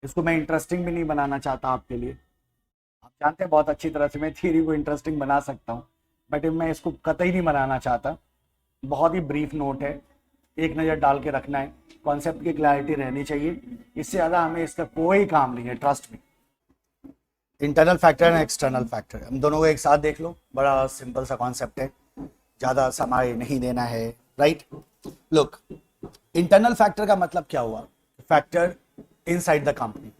इसको मैं इंटरेस्टिंग भी नहीं बनाना चाहता आपके लिए। आप जानते हैं बहुत अच्छी तरह से मैं थियरी को इंटरेस्टिंग बना सकता हूँ, बट मैं इसको कतई नहीं बनाना चाहता। बहुत ही ब्रीफ नोट है, एक नज़र डाल के रखना है, कॉन्सेप्ट की क्लैरिटी रहनी चाहिए, इससे ज़्यादा हमें इसका कोई काम नहीं है, ट्रस्ट में। Internal factor and external factor हम दोनों को एक साथ देख लो, बड़ा सिंपल सा कॉन्सेप्ट है, ज़्यादा समय नहीं देना है, राइट। लुक, इंटरनल फैक्टर का मतलब क्या हुआ? Factor inside the company,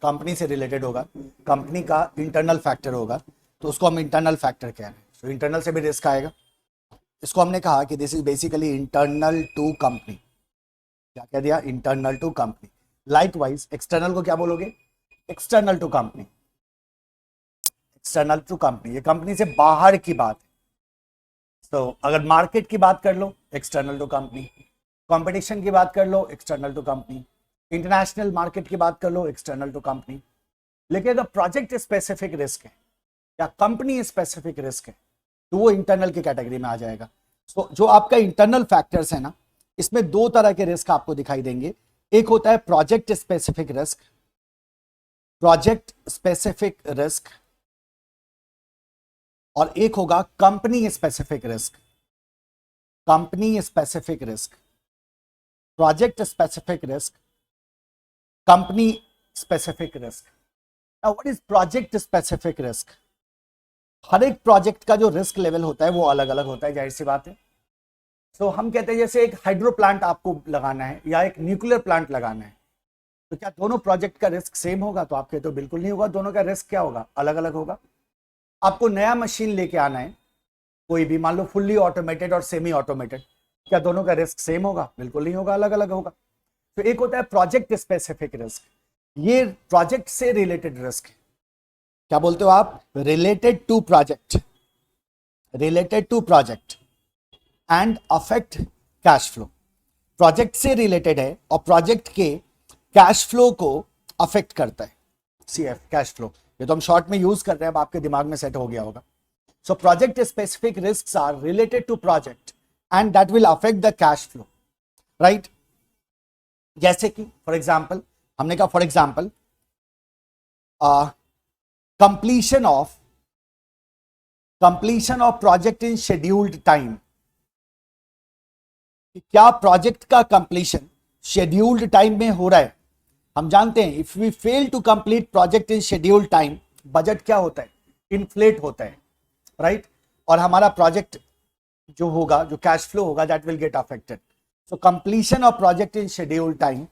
company से रिलेटेड होगा, कंपनी का इंटरनल फैक्टर होगा, तो उसको हम इंटरनल फैक्टर कह रहे हैं। तो इंटरनल से भी रिस्क आएगा। इसको हमने कहा कि this is basically internal to company. क्या कह दिया? Internal to company. Likewise external को क्या बोलोगे? External to company, external to company, ये कंपनी से बाहर की बात है। तो अगर मार्केट की बात कर लो, एक्सटर्नल टू कंपनी, कंपटीशन की बात कर लो, external to company, international market की बात कर लो, एक्सटर्नल टू कंपनी। लेकिन अगर प्रोजेक्ट स्पेसिफिक रिस्क है या कंपनी स्पेसिफिक रिस्क है, तो वो इंटरनल की कैटेगरी में आ जाएगा। तो जो आपका इंटरनल फैक्टर्स है ना, इसमें दो तरह के रिस्क आपको दिखाई देंगे। एक होता है project specific risk, project specific risk, और एक होगा company specific risk, company specific risk, project specific risk, company specific risk. Now what is project specific risk? हर एक प्रोजेक्ट का जो रिस्क लेवल होता है वो अलग अलग होता है, जाहिर सी बात है। तो हम कहते हैं जैसे एक हाइड्रो प्लांट आपको लगाना है या एक न्यूक्लियर प्लांट लगाना है, तो क्या दोनों प्रोजेक्ट का रिस्क सेम होगा? तो आप कहते हो बिल्कुल नहीं होगा, दोनों का रिस्क क्या होगा? अलग अलग होगा। आपको नया मशीन लेके आना है, कोई भी, मान लो फुल्ली ऑटोमेटेड और सेमी ऑटोमेटेड, क्या दोनों का रिस्क सेम होगा? बिल्कुल नहीं होगा, अलग अलग होगा। तो एक होता है प्रोजेक्ट स्पेसिफिक रिस्क, ये प्रोजेक्ट से रिलेटेड रिस्क है। क्या बोलते हो आप? Related to project, related to project and affect cash flow. Project से रिलेटेड है और प्रोजेक्ट के कैश फ्लो को अफेक्ट करता है। सीएफ, कैश फ्लो, ये तो हम शॉर्ट में यूज कर रहे हैं, अब आपके दिमाग में सेट हो गया होगा। So project specific risks are related to project and that will affect the cash flow, right. जैसे कि फॉर एग्जाम्पल, हमने कहा for example completion of project in scheduled time। क्या प्रोजेक्ट का कंप्लीशन शेड्यूल्ड टाइम में हो रहा है? हम जानते हैं if we fail to complete project in scheduled time, budget क्या होता है? इन्फ्लेट होता है, राइट। और हमारा प्रोजेक्ट जो होगा, जो कैश फ्लो होगा, that will get affected. So completion of project in scheduled time,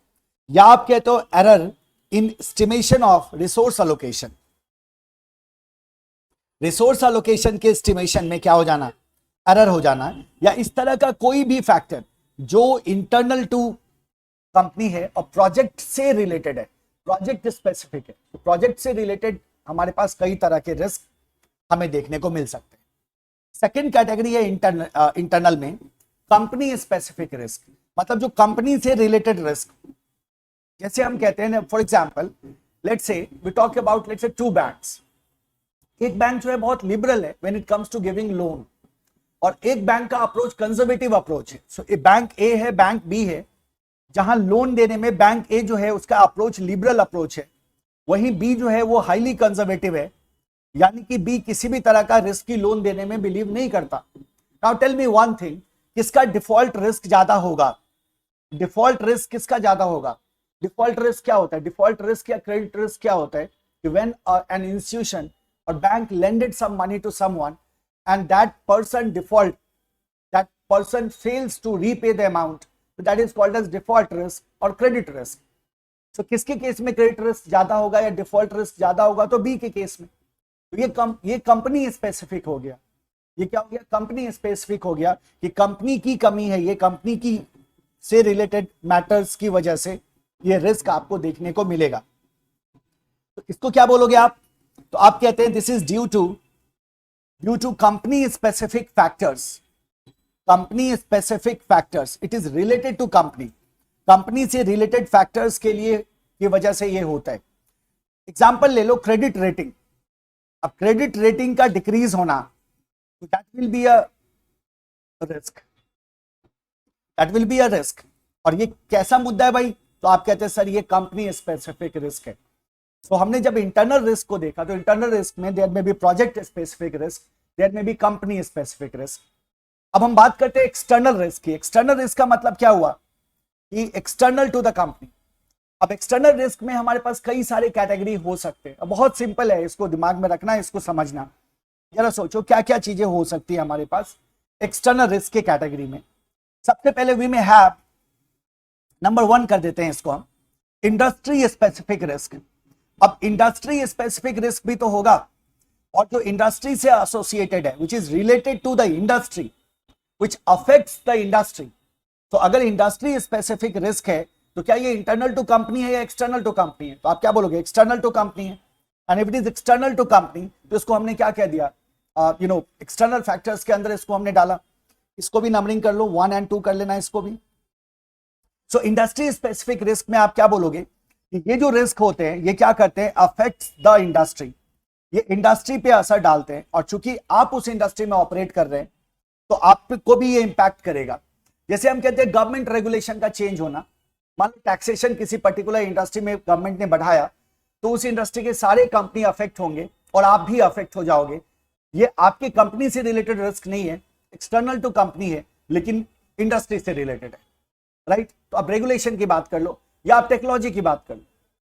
या आप कहते हो error in estimation of resource allocation. Resource allocation के एस्टिमेशन में क्या हो जाना? एरर हो जाना, या इस तरह का कोई भी फैक्टर जो इंटरनल टू कंपनी है और प्रोजेक्ट से रिलेटेड है, प्रोजेक्ट स्पेसिफिक है। तो प्रोजेक्ट से रिलेटेड हमारे पास कई तरह के रिस्क हमें देखने को मिल सकते हैं। सेकेंड कैटेगरी है इंटरनल में कंपनी स्पेसिफिक रिस्क, मतलब जो कंपनी से रिलेटेड रिस्क। जैसे हम कहते हैं for example, let's say we talk about let's say two banks. एक बैंक जो है बहुत लिबरल है when it comes to giving loan, और एक बैंक का अप्रोच कंजर्वेटिव अप्रोच है। सो बैंक ए है, बैंक बी है, जहां लोन देने में बैंक ए जो है उसका अप्रोच लिबरल अप्रोच है, वहीं बी जो है वो हाईली कंजर्वेटिव है, यानी कि बी किसी भी तरह का रिस्की लोन देने में बिलीव नहीं करता। Now tell me one thing, किसका डिफॉल्ट रिस्क ज्यादा होगा? डिफॉल्ट रिस्क किसका ज्यादा होगा? डिफॉल्ट रिस्क क्या होता है? डिफॉल्ट रिस्क या क्रेडिट रिस्क क्या होता है कि when an institution or bank lended some money to someone and that person default, that person fails to repay the amount, that is called as default risk or credit risk. तो किसके case में credit risk ज्यादा होगा या default risk ज्यादा होगा? तो B के केस में। तो ये कंपनी स्पेसिफिक हो गया। ये क्या हो गया? कंपनी स्पेसिफिक हो गया कि कंपनी की कमी है, ये कंपनी की से रिलेटेड मैटर्स की वजह से ये रिस्क आपको देखने को मिलेगा। तो इसको क्या बोलोगे आप? तो आप कहते हैं this is due to company specific factors. Company specific factors, it is related to company से रिलेटेड फैक्टर्स के लिए की वजह से ये होता है। एग्जांपल ले लो क्रेडिट रेटिंग। अब क्रेडिट रेटिंग का डिक्रीज होना, तो that will be a risk, that will be a risk. और ये कैसा मुद्दा है भाई? तो आप कहते हैं सर ये कंपनी स्पेसिफिक रिस्क है। तो हमने जब इंटरनल रिस्क को देखा तो इंटरनल रिस्क में there may be project specific risk, there may be company specific risk. अब हम बात करते हैं एक्सटर्नल रिस्क की। एक्सटर्नल रिस्क का मतलब क्या हुआ कि एक्सटर्नल टू द कंपनी। अब एक्सटर्नल रिस्क में हमारे पास कई सारे कैटेगरी हो सकते हैं। अब बहुत सिंपल है, इसको दिमाग में रखना है, इसको समझना। जरा सोचो क्या क्या चीजें हो सकती है हमारे पास एक्सटर्नल रिस्क के कैटेगरी में। सबसे पहले वी में हैव, नंबर 1 कर देते हैं इसको हम, इंडस्ट्री स्पेसिफिक रिस्क। अब इंडस्ट्री स्पेसिफिक रिस्क भी तो होगा, और जो इंडस्ट्री से एसोसिएटेड है, which is related to the industry, which affects the industry. तो अगर इंडस्ट्री स्पेसिफिक रिस्क है तो क्या ये इंटरनल टू कंपनी है या एक्सटर्नल टू कंपनी है? तो आप क्या बोलोगे? एक्सटर्नल टू कंपनी है। And if it is external to company तो इसको हमने क्या कह दिया? एक्सटर्नल फैक्टर्स के अंदर इसको हमने डाला। इसको भी नंबरिंग कर लो, 1 और 2 कर लेना इसको भी। सो इंडस्ट्री स्पेसिफिक रिस्क में आप क्या बोलोगे कि ये जो रिस्क होते हैं ये क्या करते हैं? अफेक्ट्स द इंडस्ट्री, ये इंडस्ट्री पे असर डालते हैं। और चूंकि आप उस इंडस्ट्री में ऑपरेट कर रहे हैं तो आपको भी ये इंपैक्ट करेगा। जैसे हम कहते हैं गवर्नमेंट रेगुलेशन का चेंज होना। मान लो टैक्सेशन किसी पर्टिकुलर इंडस्ट्री में गवर्नमेंट ने बढ़ाया तो उस इंडस्ट्री के सारे कंपनी अफेक्ट होंगे और आप भी अफेक्ट हो जाओगे। ये आपकी कंपनी से रिलेटेड रिस्क नहीं है, एक्सटर्नल टू कंपनी है, लेकिन इंडस्ट्री से रिलेटेड है, राइट? तो आप रेगुलेशन की बात कर लो या आप टेक्नोलॉजी की बात कर लो।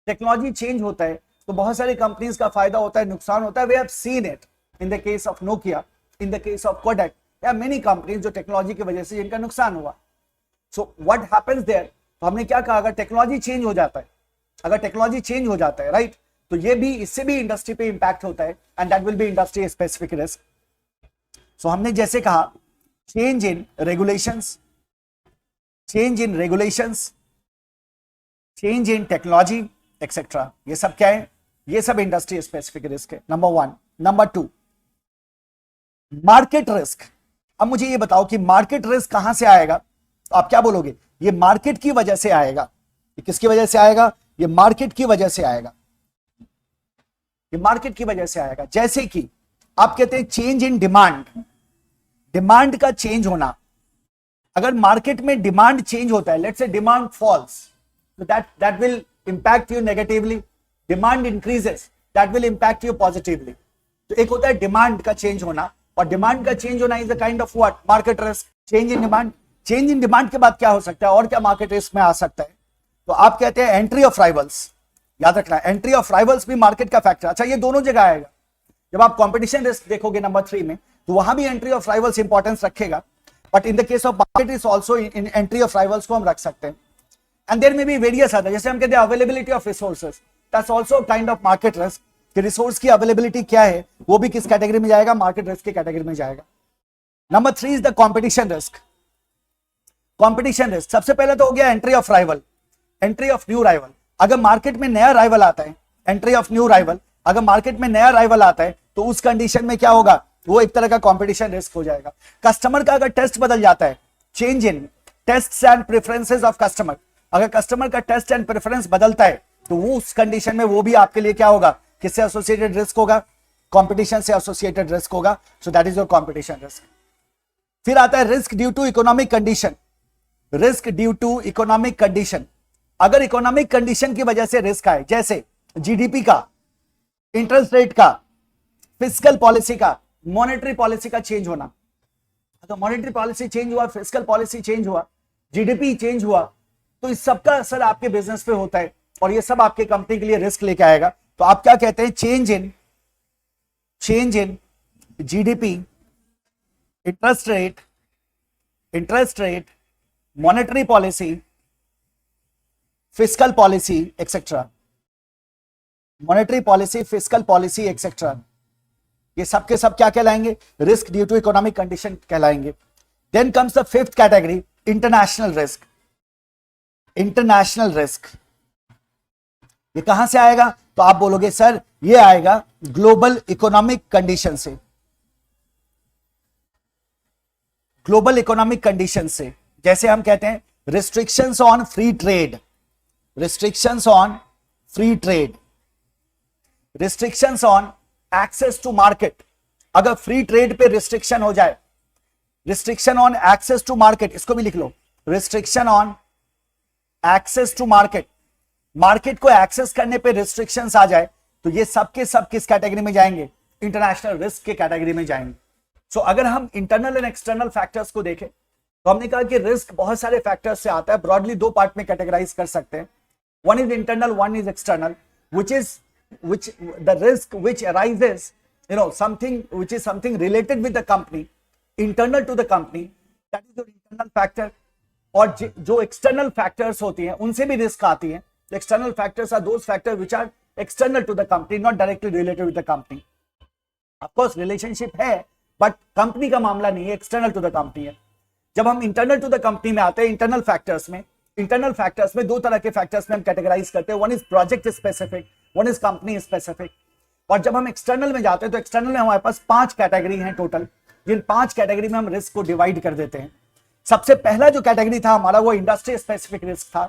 टेक्नोलॉजी चेंज होता है तो बहुत सारी कंपनीज का फायदा होता है, नुकसान होता है। We have seen it in the case of Nokia, in the case of Kodak, या मेनी कंपनीज जो टेक्नोलॉजी की वजह से जिनका नुकसान हुआ। So what happens there? तो हमने क्या कहा? अगर टेक्नोलॉजी चेंज हो जाता है, अगर टेक्नोलॉजी चेंज हो जाता है, राइट, तो ये भी, इससे भी इंडस्ट्री पे इंपैक्ट होता है, and that will be industry specific risk. So हमने जैसे कहा change in regulations, change in regulations, change in technology etcetera, ये सब क्या है? ये सब इंडस्ट्री स्पेसिफिक रिस्क है, नंबर 1। Number 2, market risk. अब मुझे ये बताओ कि मार्केट रिस्क कहां से आएगा? तो आप क्या बोलोगे? ये मार्केट की वजह से आएगा। ये किसकी वजह से आएगा? ये मार्केट की वजह से आएगा, ये मार्केट की वजह से आएगा। जैसे कि आप कहते हैं चेंज इन डिमांड, डिमांड का चेंज होना। अगर मार्केट में डिमांड चेंज होता है, लेट्स से डिमांड फॉल्स, तो that will impact you negatively. Demand increases, that will impact you positively. तो एक होता है डिमांड का चेंज होना, और डिमांड का चेंज होना is a kind of what? Market risk. Change in demand, change in demand के बाद क्या हो सकता है और क्या मार्केट रिस्क में आ सकता है? तो आप कहते हैं एंट्री ऑफ राइवल्स। याद रखना, एंट्री ऑफ राइवल्स भी मार्केट का फैक्टर। अच्छा, ये दोनों जगह आएगा। जब आप कंपटीशन रिस्क देखोगे नंबर 3 में, तो वहां भी एंट्री ऑफ राइवल्स इंपॉर्टेंस रखेगा, but in the case of market is also in entry of rivals को हम रख सकते हैं। एंड देयर में भी वेरियस आता है, जैसे हम कहते हैं availability of resources, that's also kind of market risk. कि रिसोर्स की अवेलेबिलिटी क्या है, वो भी किस कैटेगरी में जाएगा? मार्केट रिस्क की कैटेगरी में जाएगा। Number 3 is the competition risk. Competition risk सबसे पहले तो हो गया entry of rival, entry of new rival. अगर मार्केट में नया राइवल आता है, एंट्री ऑफ न्यू राइवल, अगर मार्केट में नया राइवल आता है तो उस कंडीशन में क्या होगा? वो एक तरह का कॉम्पिटिशन रिस्क हो जाएगा। कस्टमर का अगर टेस्ट बदल जाता है, change in tests and preferences of customer, अगर कस्टमर का टेस्ट एंड प्रेफरेंस बदलता है तो वो उस कंडीशन में वो भी आपके लिए क्या होगा? किससे एसोसिएटेड रिस्क होगा? कंपटीशन से एसोसिएटेड रिस्क होगा। So that is your competition risk. फिर आता है risk due to economic condition. Risk due to economic condition, अगर इकोनॉमिक कंडीशन की वजह से रिस्क आए, जैसे जीडीपी का, इंटरेस्ट रेट का, फिस्कल पॉलिसी का, मॉनेटरी पॉलिसी का चेंज होना। तो मॉनेटरी पॉलिसी चेंज हुआ, फिस्कल पॉलिसी चेंज हुआ, जीडीपी चेंज हुआ, तो इस सबका असर आपके बिजनेस पे होता है और ये सब आपके कंपनी के लिए रिस्क लेके आएगा। तो आप क्या कहते हैं? Change in GDP, interest rate, monetary policy, fiscal policy etcetera, monetary policy, fiscal policy etcetera, ये सब के सब क्या कहलाएंगे? Risk due to economic condition कहलाएंगे। Then comes the fifth category, international risk. International risk ये कहां से आएगा? तो आप बोलोगे सर ये आएगा ग्लोबल इकोनॉमिक कंडीशन से, ग्लोबल इकोनॉमिक कंडीशन से। जैसे हम कहते हैं restrictions on free trade, restrictions on free trade, restrictions on access to market. अगर फ्री ट्रेड पे रिस्ट्रिक्शन हो जाए, restriction on access to market, इसको भी लिख लो, restriction on access to market, market को एक्सेस करने पे रिस्ट्रिक्शंस आ जाए, तो ये सब के सब किस कैटेगरी में जाएंगे? इंटरनेशनल रिस्क के कैटेगरी में जाएंगे। सो अगर हम इंटरनल एंड एक्सटर्नल फैक्टर्स को देखें तो हमने कहा कि रिस्क बहुत सारे फैक्टर्स से आता है, ब्रॉडली दो पार्ट में कैटेगराइज कर सकते हैं, one is internal, one is external, which the risk which arises, something which is something related with the company, internal to the company, that is the internal factor। और जो external factors होती हैं उनसे भी risk आती है। The external factors are those factors which are external to the company, not directly related with the company। Of course relationship है, but company का मामला नहीं है, external to the company है। जब हम internal to the company में आते हैं, internal factors में दो तरह के फैक्टर्स में हम कैटेगराइज करते हैं, one is project specific, one is company specific. और जब हम एक्सटर्नल में जाते हैं तो एक्सटर्नल में हमारे पास 5 कैटेगरी हैं टोटल, जिन 5 कैटेगरी में हम रिस्क को डिवाइड कर देते हैं। सबसे पहला जो कैटेगरी था हमारा वो इंडस्ट्री स्पेसिफिक रिस्क था,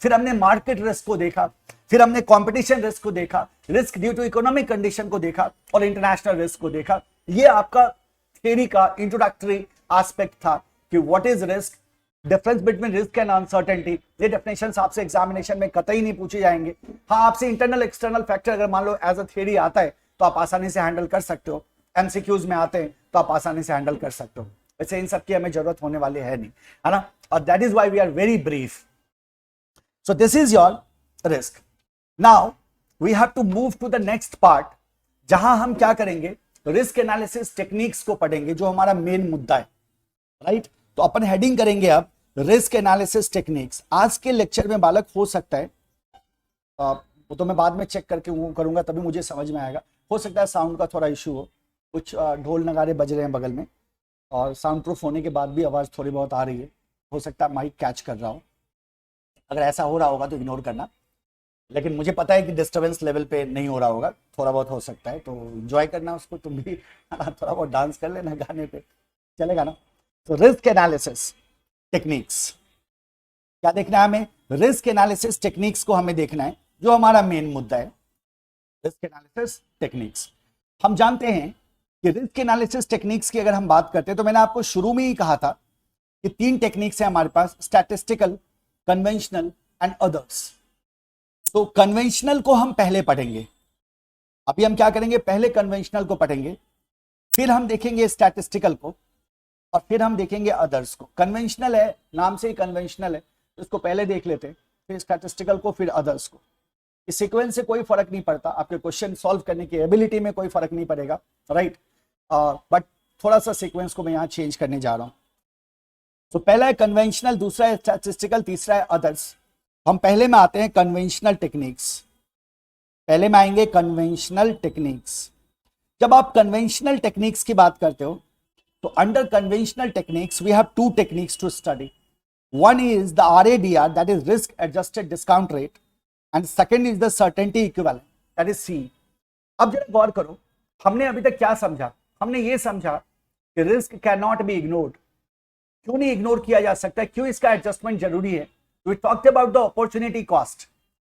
फिर हमने मार्केट रिस्क को देखा, फिर हमने कॉम्पिटिशन रिस्क को देखा, risk due to economic condition को देखा और इंटरनेशनल रिस्क को देखा। ये आपका थ्योरी का इंट्रोडक्टरी एस्पेक्ट था कि what is risk, difference between risk and uncertainty. ये डेफिनेशंस आपसे एग्जामिनेशन में कतई नहीं पूछे जाएंगे। हाँ, आपसे इंटरनल एक्सटर्नल फैक्टर अगर मान लो एज अ थ्योरी आता है तो आप आसानी से हैंडल कर सकते हो, एमसीक्यूज में आते हैं तो आप आसानी से हैंडल कर सकते हो। वैसे इन सब की हमें जरूरत होने वाली है नहीं, है ना, और that is why we are very brief. So this is your risk. Now we have to move to the next part, जहां हम क्या करेंगे, रिस्क एनालिसिस टेक्निक्स को पढ़ेंगे, जो हमारा मेन मुद्दा है, राइट। तो अपन हेडिंग करेंगे अब रिस्क एनालिसिस टेक्निक्स। आज के लेक्चर में बालक हो सकता है, वो तो मैं बाद में चेक करके वो करूंगा तभी मुझे समझ में आएगा, हो सकता है साउंड का थोड़ा इशू हो, कुछ ढोल नगाड़े बज रहे हैं बगल में और साउंड प्रूफ होने के बाद भी आवाज़ थोड़ी बहुत आ रही है, हो सकता है माइक कैच कर रहा हो। अगर ऐसा हो रहा होगा तो इग्नोर करना, लेकिन मुझे पता है कि डिस्टर्बेंस लेवल पे नहीं हो रहा होगा, थोड़ा बहुत हो सकता है, तो एंजॉय करना उसको, तुम भी थोड़ा बहुत डांस कर लेना गाने पे, चलेगा ना। तो रिस्क एनालिसिस टेक्निक्स क्या देखना है हमें, रिस्क एनालिसिस टेक्निक्स को हमें देखना है, जो हमारा मेन मुद्दा है, रिस्क एनालिसिस टेक्निक्स। हम जानते हैं कि रिस्क एनालिसिस टेक्निक्स की अगर हम बात करते हैं तो मैंने आपको शुरू में ही कहा था कि 3 टेक्निक्स है हमारे पास, स्टैटिस्टिकल, कन्वेंशनल एंड अदर्स। तो कन्वेंशनल को हम पहले पढ़ेंगे, अभी हम क्या करेंगे, पहले कन्वेंशनल को पढ़ेंगे, फिर हम देखेंगे स्टैटिस्टिकल को और फिर हम देखेंगे अदर्स को। कन्वेंशनल है, नाम से ही कन्वेंशनल है, तो इसको पहले देख लेते हैं, फिर स्टैटिस्टिकल को, फिर अदर्स को। इस सीक्वेंस से कोई फर्क नहीं पड़ता, आपके क्वेश्चन सॉल्व करने की एबिलिटी में कोई फर्क नहीं पड़ेगा, राइट। बट थोड़ा सा सीक्वेंस को मैं यहाँ चेंज करने जा रहा हूँ। तो पहला है कन्वेंशनल, दूसरा है स्टैटिस्टिकल, तीसरा है अदर्स। हम पहले में आते हैं कन्वेंशनल टेक्निक्स, पहले में आएंगे कन्वेंशनल टेक्निक्स। जब आप कन्वेंशनल टेक्निक्स की बात करते हो तो under conventional techniques we have 2 techniques to study. One is the RADR, that is risk adjusted discount rate, and second is the certainty equivalent, that is C। अब जरा गौर करो, हमने अभी तक क्या समझा, हमने ये समझा कि risk can not be ignored. क्यों नहीं इग्नोर किया जा सकता, क्यों इसका एडजस्टमेंट जरूरी है। We talked about the opportunity cost,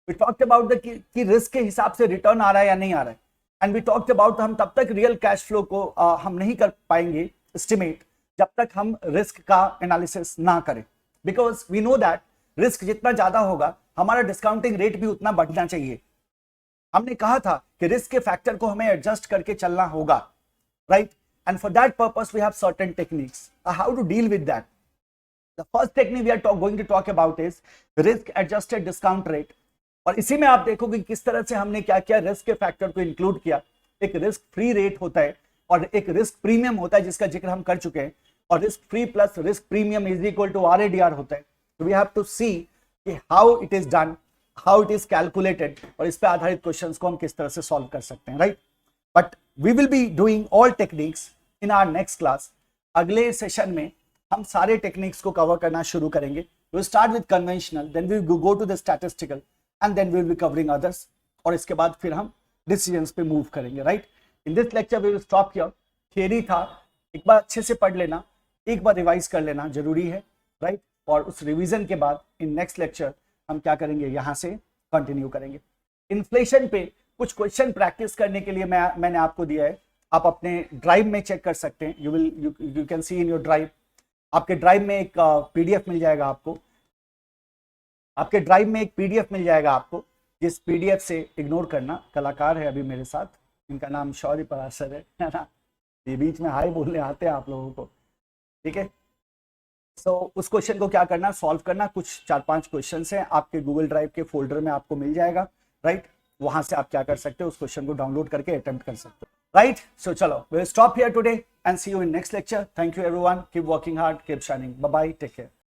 we talked about the कि रिस्क के हिसाब से रिटर्न आ रहा है या नहीं आ रहा है, एंड वी टॉक्ड अबाउट हम तब तक रियल कैश फ्लो को हम नहीं कर पाएंगे एस्टिमेट जब तक हम रिस्क का एनालिसिस ना करें, because we know that risk जितना ज्यादा होगा हमारा डिस्काउंटिंग रेट भी उतना बढ़ना चाहिए। हमने कहा था कि रिस्क के फैक्टर को हमें एडजस्ट करके चलना होगा, right, and for that purpose we have certain techniques. How to deal with that, the first technique we are going to talk about is risk adjusted discount rate. और इसी में आप देखोगे किस तरह से हमने क्या किया, रिस्क के फैक्टर को इंक्लूड किया। एक रिस्क फ्री रेट होता है और एक रिस्क प्रीमियम होता है जिसका जिक्र हम कर चुके हैं, और risk free plus risk premium is equal to RADR होता है। तो वी हैव टू सी कि how it is done how it is calculated, और इस पे आधारित क्वेश्चंस को हम किस तरह से सॉल्व कर सकते हैं, right. But we will be doing all techniques in our next class. अगले सेशन में हम सारे टेक्निक्स को कवर करना शुरू करेंगे। We start with conventional, then we go to the statistical, and then we will be covering others, और इसके बाद फिर हम डिसीजंस पे मूव करेंगे, right. In this lecture we will stop here. Theory था, एक बार अच्छे से पढ़ लेना, एक बार रिवाइज कर लेना जरूरी है, राइट। और उस रिवीजन के बाद इन नेक्स्ट लेक्चर हम क्या करेंगे, यहां से कंटिन्यू करेंगे। इन्फ्लेशन पे कुछ क्वेश्चन प्रैक्टिस करने के लिए मैंने आपको दिया है, आप अपने ड्राइव में चेक कर सकते हैं। You can see in your drive, आपके ड्राइव में एक पीडीएफ मिल जाएगा आपको, आपके ड्राइव में एक पीडीएफ मिल जाएगा आपको, जिस पीडीएफ से इग्नोर करना, कलाकार है अभी मेरे साथ, इनका नाम शौर्य पराशर है ना, ये बीच में हाय बोलने आते हैं आप लोगों को, ठीक है। सो उस क्वेश्चन को क्या करना, सॉल्व करना। कुछ 4-5 क्वेश्चन हैं, आपके गूगल ड्राइव के फोल्डर में आपको मिल जाएगा, राइट। वहां से आप क्या कर सकते हो, उस क्वेश्चन को डाउनलोड करके अटेम्प्ट कर सकते हो, राइट। सो चलो, we will stop here today and see you in next lecture. Thank you everyone, keep working hard, keep shining, bye bye, take care.